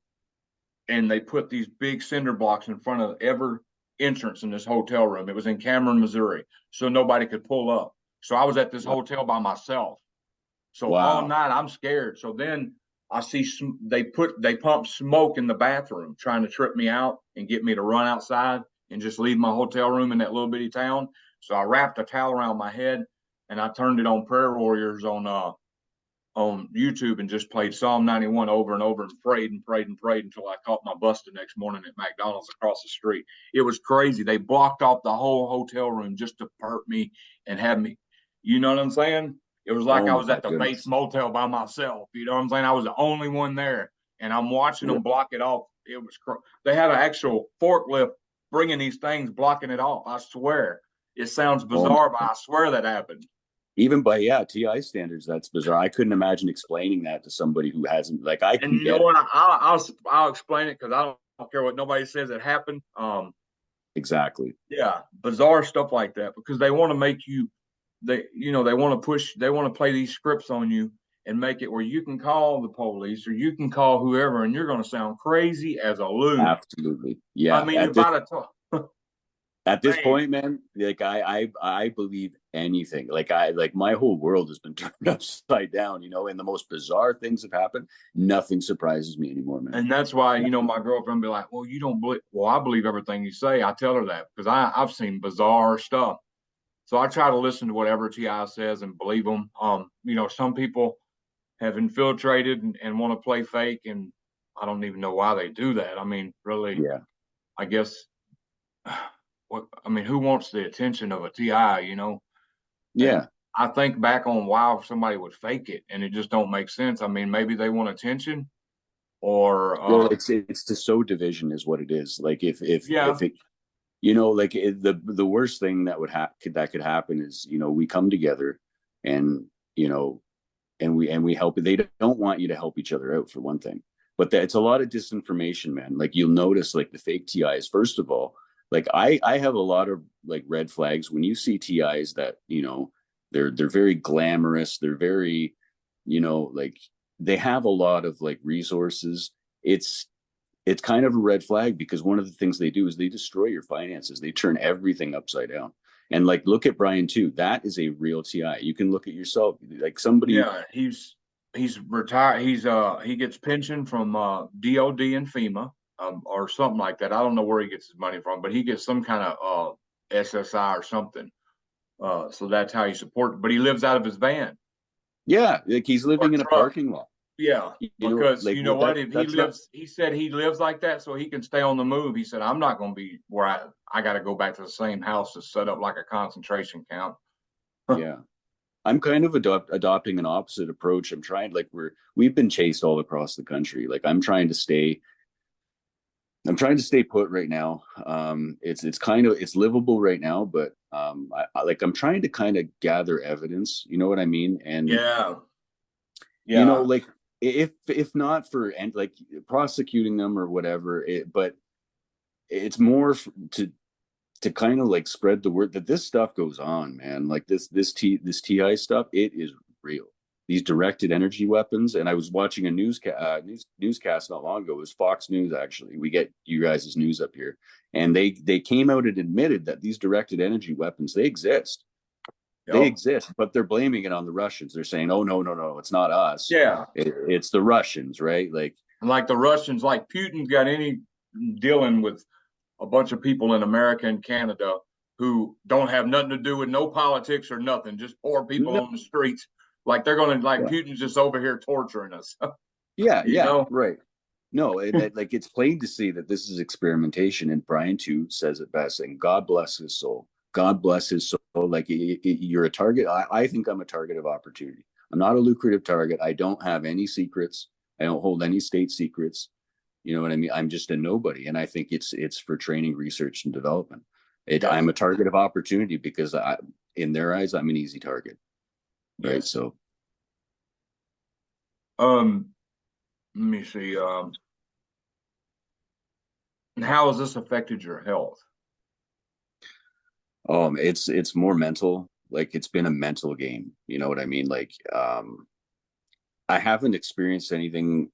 and they put these big cinder blocks in front of every entrance in this hotel room. It was in Cameron, Missouri, so nobody could pull up. So I was at this know, hotel by myself. So all wow. night I'm scared. So then I see they pump smoke in the bathroom, trying to trip me out and get me to run outside and just leave my hotel room in that little bitty town. So I wrapped a towel around my head, and I turned it on Prayer Warriors on YouTube and just played Psalm 91 over and over and prayed and prayed and prayed until I caught my bus the next morning at McDonald's across the street. It was crazy. They blocked off the whole hotel room just to hurt me and have me. You know what I'm saying? It was like Oh I my was at the Bates goodness. Motel by myself. You know what I'm saying? I was the only one there, and I'm watching them block it off. It was they had an actual forklift bringing these things, blocking it off. I swear. It sounds Oh my bizarre, but God. I swear that happened. Even by TI standards, that's bizarre. I couldn't imagine explaining that to somebody who hasn't. Like I And can you know get it what? I'll explain it because I don't care what nobody says it happened. exactly. Yeah, bizarre stuff like that because they want to make you they want to they want to play these scripts on you and make it where you can call the police or you can call whoever and you're going to sound crazy as a loon. Absolutely. I Yeah. mean, if I'd have told, At this man, point, man, like I believe anything. Like my whole world has been turned upside down, and the most bizarre things have happened. Nothing surprises me anymore, man. and that's why my girlfriend be like, "Well, you don't believe." Well, I believe everything you say. I tell her that because I've seen bizarre stuff. So I try to listen to whatever TI says and believe them. Some people have infiltrated and want to play fake, and I don't even know why they do that. I mean, really, Yeah. I guess who wants the attention of a TI, And Yeah. I think back on why somebody would fake it, and it just don't make sense. I mean, maybe they want attention, or Well, it's to sow division is what it is. Like yeah, if it, like the worst thing that that could happen is, we come together and, you know, and we help. They don't want you to help each other out, for one thing. But it's a lot of disinformation, man. Like, you'll notice, like, the fake TIs, first of all, like, I have a lot of, like, red flags when you see TIs that, they're very glamorous, they're very, like, they have a lot of, like, resources. It's kind of a red flag, because one of the things they do is they destroy your finances. They turn everything upside down. And, like, look at Brian too. That is a real TI. You can look at yourself, like, somebody. yeah. He's retired. He gets pension from DOD and FEMA, or something like that. I don't know where he gets his money from, but he gets some kind of SSI or something. So that's how he supports. But he lives out of his van Yeah, like, he's or living in a truck. parking lot. Yeah, because Like, you know well, what? If he that's not. lives, he said he lives like that so he can stay on the move. He said, I'm not going to be where I got to go back to the same house to set up like a concentration camp. Yeah, I'm kind of adopting an opposite approach. I'm trying, like, we've been chased all across the country. Like, I'm trying to stay put right now. It's kind of, it's livable right now, but I'm trying to kind of gather evidence. You know what I mean? And, Yeah, yeah, like, if not for, and, like, prosecuting them or whatever, but it's more to kind of, like, spread the word that this stuff goes on, man. Like, this TI stuff, it is real. These directed energy weapons. And I was watching a newscast not long ago. It was Fox News, actually. We get you guys' news up here, and they came out and admitted that these directed energy weapons, they exist. They yep, exist, but they're blaming it on the Russians. They're saying, "Oh, no, no, no, it's not us. yeah. It's the Russians," right? Like, And like the Russians, like Putin's got any dealing with a bunch of people in America and Canada who don't have nothing to do with no politics or nothing, just poor people no, on the streets. Like they're going to, like, yeah, Putin's just over here torturing us, yeah, you yeah, know? right. No, like, it's plain to see that this is experimentation. And Brian too says it best. And God bless his soul. God bless his soul. Like, you're a target. I think I'm a target of opportunity. I'm not a lucrative target. I don't have any secrets. I don't hold any state secrets. You know what I mean? I'm just a nobody. And I think it's for training, research, and development. Yes, I'm a target of opportunity because in their eyes, I'm an easy target. Right. yes. So, Um, Let me see. And how has this affected your health? it's more mental. Like, it's been a mental game. You know what I mean? Like, I haven't experienced anything,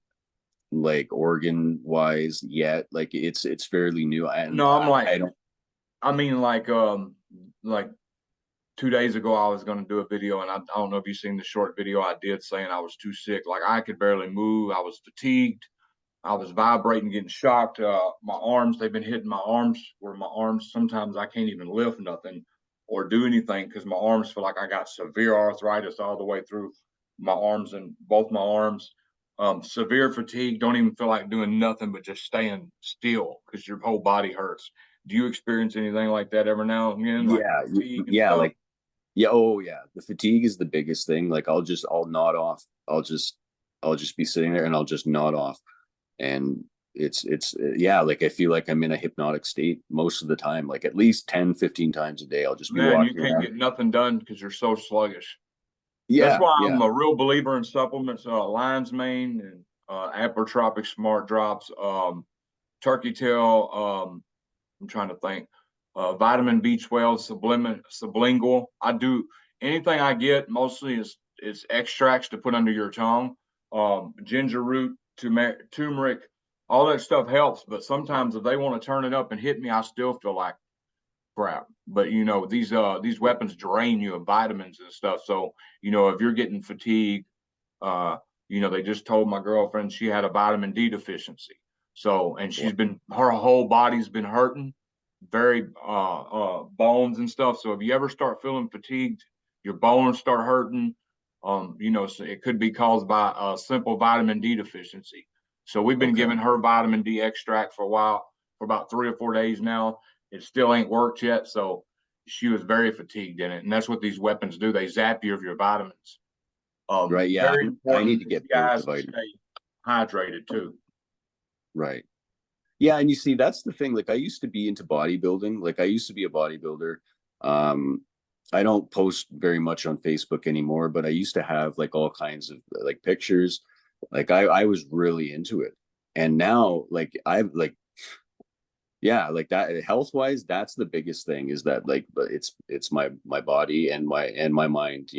like, organ wise yet. Like, it's fairly new, and No, I don't. I mean, like 2 days ago, I was going to do a video, and I don't know if you've seen the short video I did saying I was too sick. Like I could barely move. I was fatigued. I was vibrating, getting shocked. My arms, they've been hitting my arms where my arms, sometimes I can't even lift nothing or do anything because my arms feel like I got severe arthritis all the way through my arms and both my arms. Severe fatigue, don't even feel like doing nothing but just staying still because your whole body hurts. Do you experience anything like that every now and again, like Yeah, fatigue and yeah, stuff? like, yeah. Oh, yeah. The fatigue is the biggest thing. Like, I'll nod off. I'll just be sitting there and I'll just nod off. And it's yeah. Like, I feel like I'm in a hypnotic state most of the time. Like, at least 10, 15 times a day, I'll just be Man, you walking can't around. get nothing done because you're so sluggish. That's Yeah, why I'm yeah. a real believer in supplements, lion's mane and aprotropic smart drops, turkey tail. I'm trying to think, vitamin B12, sublingual. I do anything I get. Mostly is extracts to put under your tongue. Ginger root, turmeric, all that stuff helps. But sometimes if they want to turn it up and hit me, I still feel like crap. But these weapons drain you of vitamins and stuff. So if you're getting fatigue, uh, they just told my girlfriend she had a vitamin D deficiency. So and Well, her whole body's been hurting. very bones and stuff. So if you ever start feeling fatigued, your bones start hurting. So it could be caused by a simple vitamin D deficiency. So we've been Okay. giving her vitamin D extract for a while, for about 3 or 4 days now. It still ain't worked yet, so she was very fatigued in it, and that's what these weapons do. They zap you of your vitamins. Right. Yeah. Very I need important to for you get the guys to vitamin. stay hydrated too. Right. Yeah, and you see, that's the thing. Like, I used to be into bodybuilding. Like, I used to be a bodybuilder. Um, I don't post very much on Facebook anymore, but I used to have like all kinds of like pictures. Like, I was really into it, and now like I've like yeah, like that health wise, that's the biggest thing is that like, but it's my body and my mind.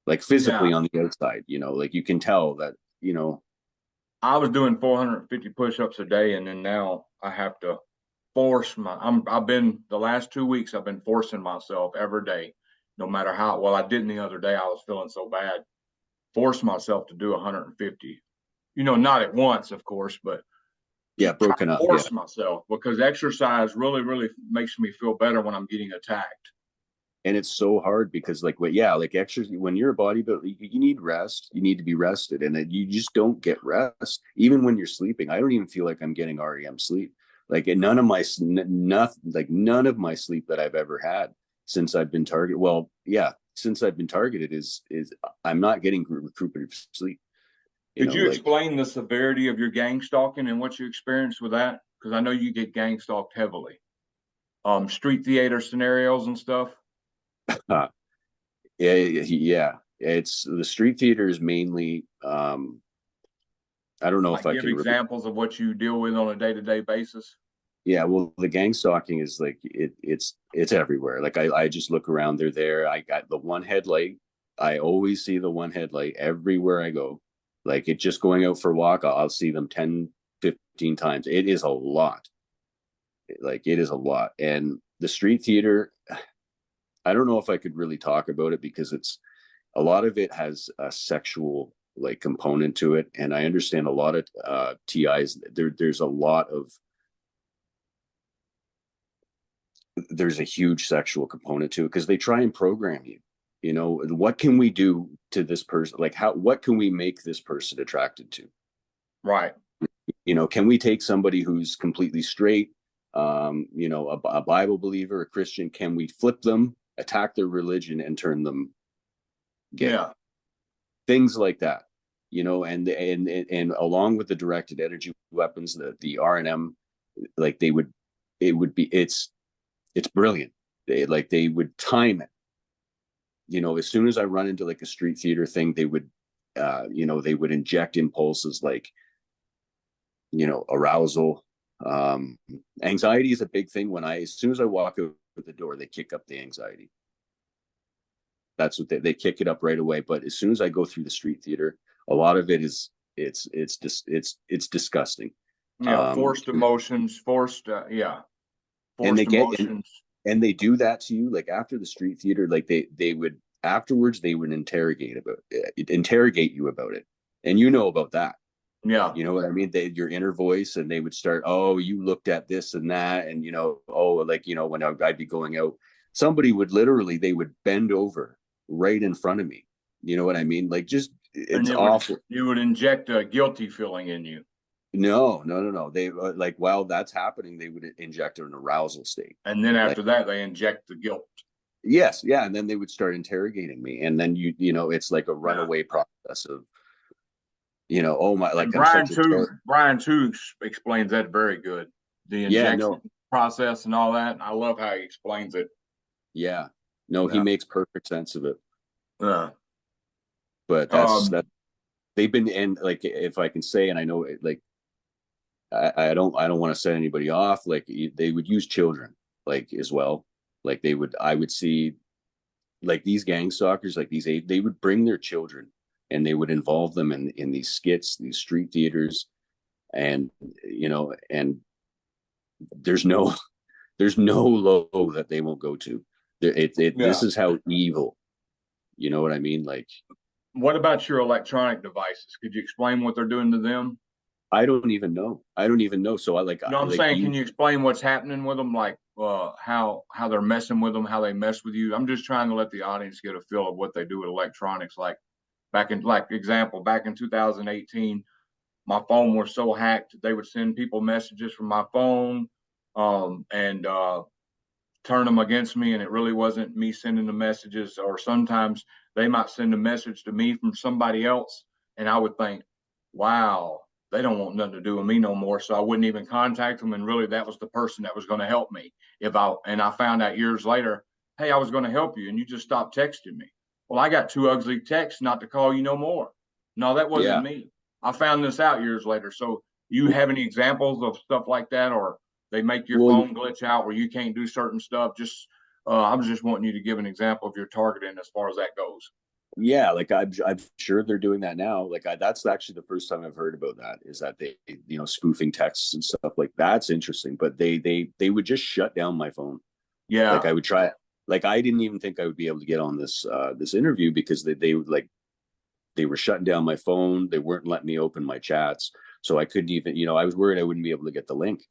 Like Yeah, physically on the outside. Like you can tell that. You know, I was doing 450 push-ups a day, and then now I have to force I've been the last 2 weeks. I've been forcing myself every day, no matter how well I didn't the other day. I was feeling so bad. Force myself to do 150. Not at once, of course, but yeah, try broken to up. Yeah. force myself because exercise really, really makes me feel better when I'm getting attacked. And it's so hard because like yeah, like exercise when you're a bodybuilder, you need rest, you need to be rested, and you just don't get rest even when you're sleeping. I don't even feel like I'm getting REM sleep. Like none of my sleep that I've ever had since I've been targeted, well, yeah, since I've been targeted is I'm not getting recuperative sleep. Could you Like explain the severity of your gang stalking and what you experienced with that? Because I know you get gang stalked heavily. Street theater scenarios and stuff. uh, yeah, it's the street theater is mainly I don't know if Like I give can really. examples of what you deal with on a day-to-day basis. Yeah, well, the gang stalking is like it's everywhere. Like I just look around, they're there. I got the one headlight. I always see the one headlight everywhere I go. Like it just going out for a walk, I'll see them 10, 15 times. It is a lot. Like it is a lot. And the street theater, I don't know if I could really talk about it because it's a lot of it has a sexual like component to it. And I understand a lot of TIs. There's a lot of there's a huge sexual component to it because they try and program you. What can we do to this person? Like what can we make this person attracted to? Right. Can we take somebody who's completely straight, a Bible believer, a Christian, can we flip them, attack their religion and turn them gay? Yeah. Things like that. And along with the directed energy weapons, the RNM, like it's brilliant. They would time it. As soon as I run into like a street theater thing, they would inject impulses like, arousal. Um, Anxiety is a big thing. As soon as I walk out the door, they kick up the anxiety. That's what they kick it up right away. But as soon as I go through the street theater, a lot of it is it's just it's disgusting. Yeah. Um, Forced emotions, yeah. and they Forced get emotions. and they do that to you like after the street theater, like they would afterwards they would interrogate you about it, and about that. Yeah. You know what I mean? Your inner voice, and they would start, oh, you looked at this and that, and oh, like when I'd be going out, somebody would literally they would bend over right in front of me. You know what I mean? Like just And it's awful. you would inject a guilty feeling in you. No, no, no, no. They like while that's happening, they would inject an arousal state. And then Like after that, they inject the guilt. yes, yeah, and then they would start interrogating me, and then it's like a Yeah. runaway process of oh my, And like I'm such a Brian too explains that very good. The yeah, injection no, process and all that. I love how he explains it. yeah, no, he Yeah. makes perfect sense of it. Yeah. But that's Um, that they've been in like if I can say, and I know it, like I don't want to set anybody off. Like they would use children like as well. Like I would see like these gang stalkers, like they would bring their children and they would involve them in these skits, these street theaters, and and there's no there's no low that they won't go to. This yeah. is how evil. You know what I mean? Like What about your electronic devices? Could you explain what they're doing to them? I don't even know. I don't even know. So I like You know what I'm saying? you. Can you explain what's happening with them? Like how they're messing with them, how they mess with you. I'm just trying to let the audience get a feel of what they do with electronics. Like back in 2018, my phone was so hacked they would send people messages from my phone, and turn them against me, and it really wasn't me sending the messages. Or sometimes they might send a message to me from somebody else, and I would think, wow, they don't want nothing to do with me no more, so I wouldn't even contact them. And really that was the person that was going to help me. If I And I found out years later, hey, I was going to help you and you just stopped texting me. Well, I got two ugly texts not to call you no more. No, that wasn't Yeah. me. I found this out years later. So you have any examples of stuff like that, or they make your Well, phone glitch out where you can't do certain stuff? Just I was just wanting you to give an example of your targeting as far as that goes. yeah, like I'm sure they're doing that now. Like that's actually the first time I've heard about that, is that they, spoofing texts and stuff. Like that's interesting. But they would just shut down my phone. Like Yeah, I would try, like I didn't even think I would be able to get on this interview, because they would, like, they were shutting down my phone. They weren't letting me open my chats. So I couldn't even, I was worried I wouldn't be able to get the link.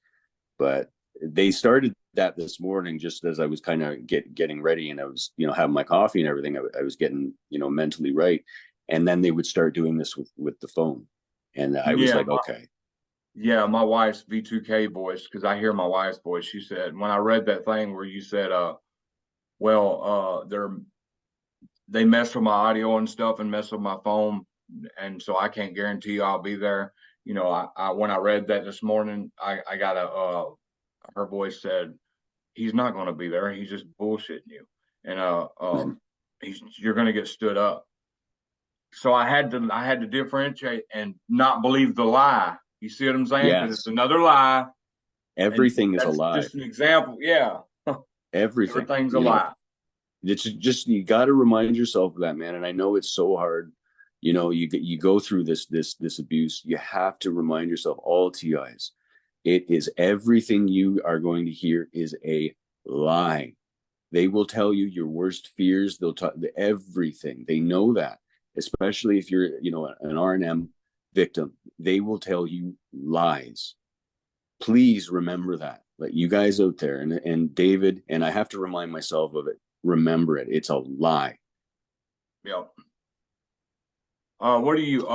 But they started that this morning, just as I was kind of getting ready, and I was, having my coffee and everything. I was getting, mentally right. And then they would start doing this with the phone. And I was yeah, like, okay. yeah. My wife's V2K voice, because I hear my wife's voice. She said when I read that thing where you said, they mess with my audio and stuff and mess with my phone, and so I can't guarantee you I'll be there. I when I read that this morning, I got a her voice said he's not going to be there. He's just bullshitting you, and you're going to get stood up. So I had to differentiate and not believe the lie. You see what I'm saying? Because it's Yes, another lie, and everything is a that's lie. just an example. Yeah, Everything, everything's a lie. it's just, you got to remind yourself of that, man. And I know it's so hard. You go through this abuse. You have to remind yourself, all TIs, it is, everything you are going to hear is a lie. They will tell you your worst fears. They'll talk everything. They know that, especially if you're, an R&M victim. They will tell you lies. Please remember that. Like, you guys out there, and David, and I have to remind myself of it. Remember it. It's a lie. Yeah. What do you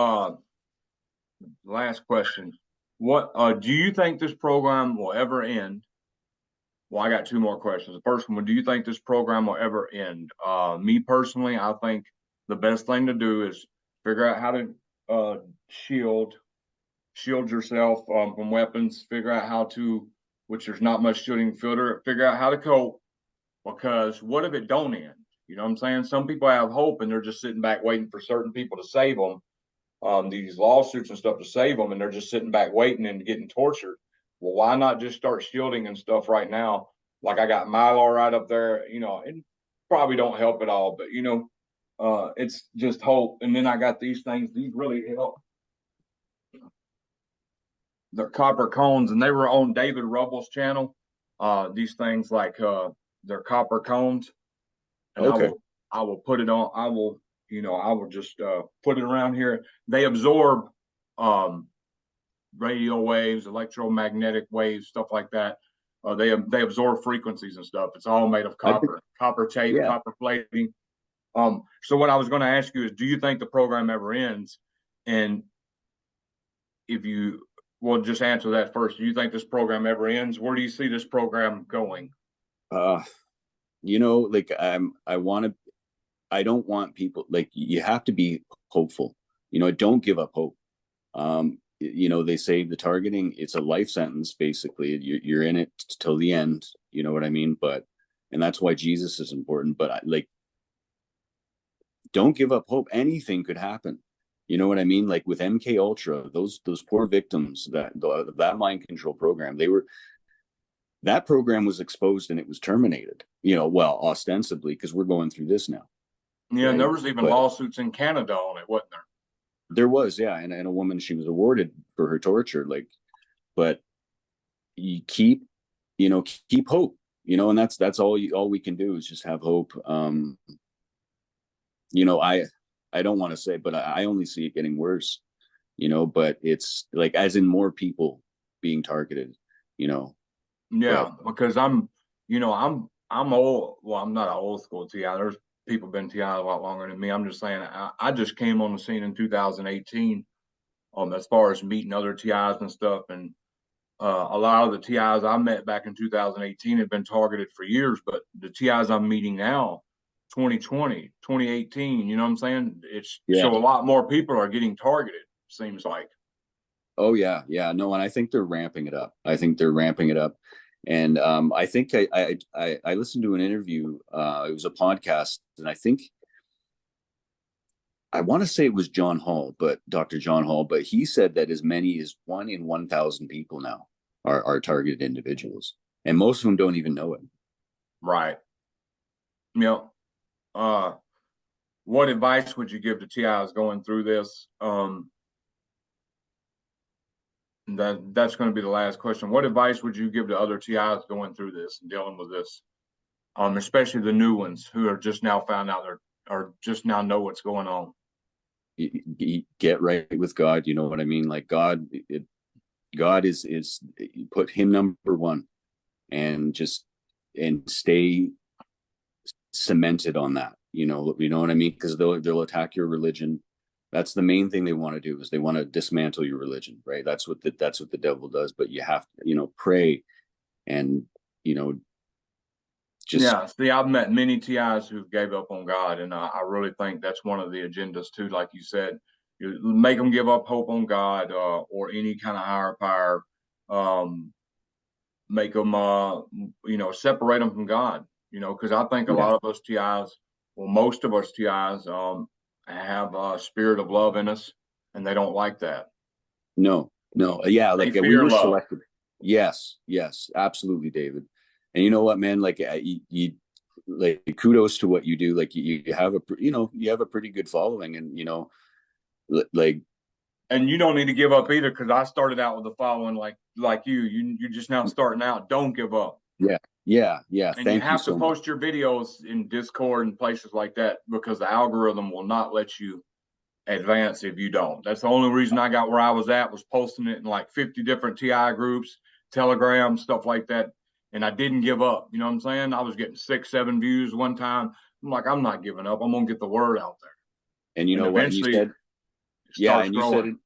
last question. What do you think this program will ever end? Well, I got two more questions. The first one, do you think this program will ever end? Me personally, I think the best thing to do is figure out how to uh, shield shield yourself from weapons. Figure out how to, which there's not much shooting filter. Figure out how to cope, because what if it don't end? You know what I'm saying? Some people have hope and they're just sitting back waiting for certain people to save them, these lawsuits and stuff to save them, and they're just sitting back waiting and getting tortured. Well, why not just start shielding and stuff right now? Like I got Mylar right up there, it probably don't help at all, but it's just hope. And then I got these things, these really help. They're copper cones, and they were on David Rubble's channel. These things like they're copper cones, and Okay. I will put it on. I will just put it around here. They absorb um, radio waves, electromagnetic waves, stuff like that. They absorb frequencies and stuff. It's all made of I've been, copper tape, yeah. copper plating. So what I was going to ask you is, do you think the program ever ends? And if you well, just answer that first. Do you think this program ever ends? Where do you see this program going? Uh, like, I don't want people, like, you have to be hopeful. Don't give up hope. They say the targeting, it's a life sentence, basically. You're in it till the end. You know what I mean? And that's why Jesus is important. But like, don't give up hope. Anything could happen. You know what I mean? Like with MK Ultra, those poor victims, that mind control program, that program was exposed and it was terminated. Well, ostensibly, because we're going through this now, Yeah, and right? there was even But lawsuits in Canada on it, wasn't there? there was, yeah, and a woman, she was awarded for her torture. Like, but you keep hope. And that's all we can do is just have hope. I don't want to say, but I only see it getting worse. But it's like, as in more people being targeted. Yeah, But because I'm old. Well, I'm not an old school TI. There's people been TI a lot longer than me. I'm just saying I just came on the scene in 2018. As far as meeting other TIs and stuff, and a lot of the TIs I met back in 2018 had been targeted for years, but the TIs I'm meeting now, 2020, 2018, you know what I'm saying? It's Yeah. so a lot more people are getting targeted, seems like. Oh yeah, yeah. No, and I think they're ramping it up. I think they're ramping it up. And I think I listened to an interview. It was a podcast, and I think I want to say it was John Hall, but Dr. John Hall, but he said that as many as 1 in 1,000 people now are targeted individuals, and most of them don't even know it. Right. You know, uh, what advice would you give to TIs going through this? That's going to be the last question. What advice would you give to other TIs going through this and dealing with this? Especially the new ones who are just now found out or just now know what's going on. You get right with God. You know what I mean? Like God is put him number one, and just and stay cemented on that. You know what I mean? Because they'll attack your religion. That's the main thing they want to do, is they want to dismantle your religion, right? That's what the devil does. But you have to, pray, and just Yeah, see, I've met many TIs who gave up on God, and I really think that's one of the agendas too. Like you said, you make them give up hope on God or any kind of higher power. Um, Make them, separate them from God. Because I think a yeah. lot of us TIs, well, most of us TIs, have a spirit of love in us, and they don't like that. No, no, yeah, They like we fear were love. selected. Yes, yes, absolutely, David. And you know what, man? Like you like kudos to what you do. Like you have you have a pretty good following, and like And you don't need to give up either, because I started out with the following like you. You're just now starting out. Don't give up. yeah, yeah, yeah. And you Thank you have to so much. post your videos in Discord and places like that, because the algorithm will not let you advance if you don't. That's the only reason I got where I was at, was posting it in like 50 different TI groups, Telegram, stuff like that. And I didn't give up. You know what I'm saying? I was getting 6, 7 views one time. I'm like, I'm not giving up. I'm gonna get the word out there. And you And know what? And you eventually it said, yeah, starts growing.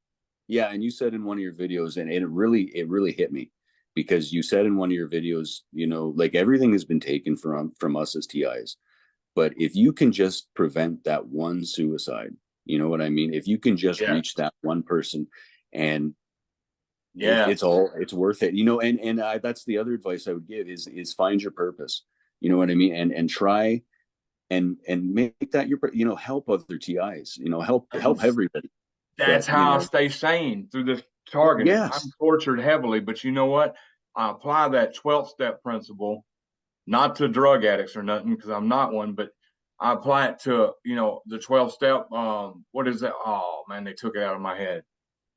and you said in one of your videos, and it really hit me, because you said in one of your videos, like everything has been taken from us as TIs. But if you can just prevent that one suicide, you know what I mean? If you can just Yeah. reach that one person, and Yes. it's worth it, that's the other advice I would give, is find your purpose. You know what I mean? And try and make that your, help other TIs, help everybody. That's But how I stay sane through this targeting. yes, I'm tortured heavily, but you know what? I apply that 12 step principle, not to drug addicts or nothing, because I'm not one, but I apply it to, the 12 step. What is that? Oh man, they took it out of my head.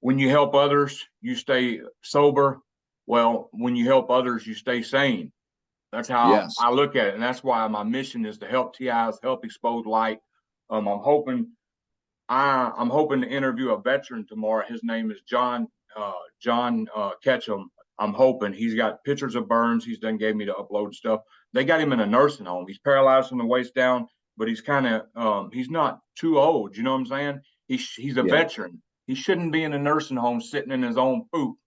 When you help others, you stay sober. Well, when you help others, you stay sane. That's how yes, I look at it. And that's why my mission is to help TIs, help expose light. I'm hoping I'm hoping to interview a veteran tomorrow. His name is John Ketchum. I'm hoping he's got pictures of burns. He's done gave me to upload stuff. They got him in a nursing home. He's paralyzed from the waist down, but he's kind of he's not too old. You know what I'm saying? He's a yeah, veteran. He shouldn't be in a nursing home sitting in his own poop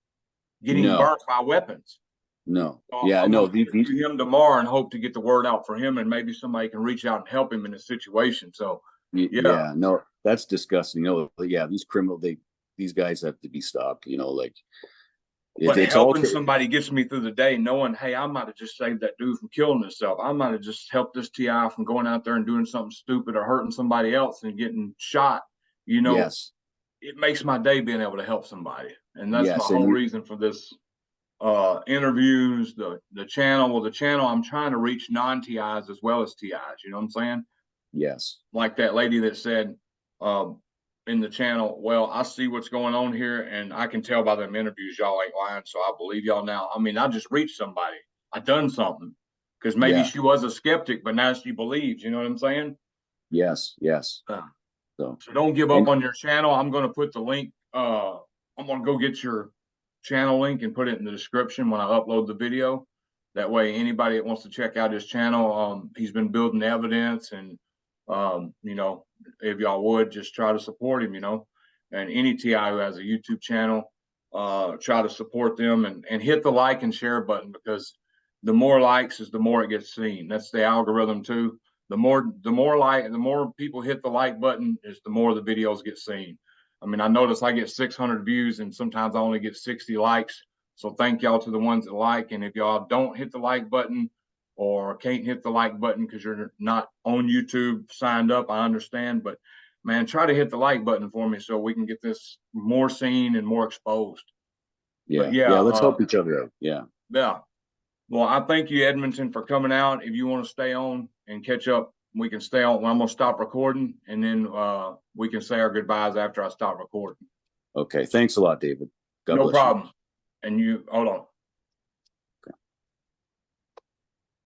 getting no, burnt by weapons. no, So yeah, I'm going no, to interview him tomorrow and hope to get the word out for him, and maybe somebody can reach out and help him in this situation. So, yeah. yeah, no, that's disgusting. No, yeah, these guys have to be stopped. Like But it's all. helping somebody gets me through the day, knowing, hey, I might have just saved that dude from killing himself. I might have just helped this TI from going out there and doing something stupid or hurting somebody else and getting shot. You know, Yes, it makes my day being able to help somebody. And that's my yes, and whole reason for this interviews, the channel. Well, the channel, I'm trying to reach non-TIs as well as TIs. You know what I'm saying? yes, Like that lady that said um, in the channel, well, I see what's going on here, and I can tell by them interviews y'all ain't lying, so I believe y'all now. I mean, I just reached somebody. I done something, because maybe yeah, she was a skeptic, but now she believes. You know what I'm saying? yes, yes. Uh, So, so don't give up and on your channel. I'm going to put the link. I'm going to go get your channel link and put it in the description when I upload the video. That way, anybody that wants to check out his channel, he's been building evidence, and you know, if y'all would just try to support him, you know, and any TI who has a YouTube channel, try to support them, and hit the like and share button, because the more likes is the more it gets seen. That's the algorithm too. The more people hit the like button is the more the videos get seen. I mean, I notice I get 600 views and sometimes I only get 60 likes. So thank y'all to the ones that like. And if y'all don't hit the like button or can't hit the like button because you're not on YouTube signed up, I understand. But man, try to hit the like button for me so we can get this more seen and more exposed. But Yeah, yeah, yeah. Let's help each other out. Yeah. yeah. Well, I thank you, Edmonton, for coming out. If you want to stay on and catch up, we can stay on. I'm gonna stop recording, and then we can say our goodbyes after I stop recording. Okay. Thanks a lot, David. God No bless you. problem. And you hold on.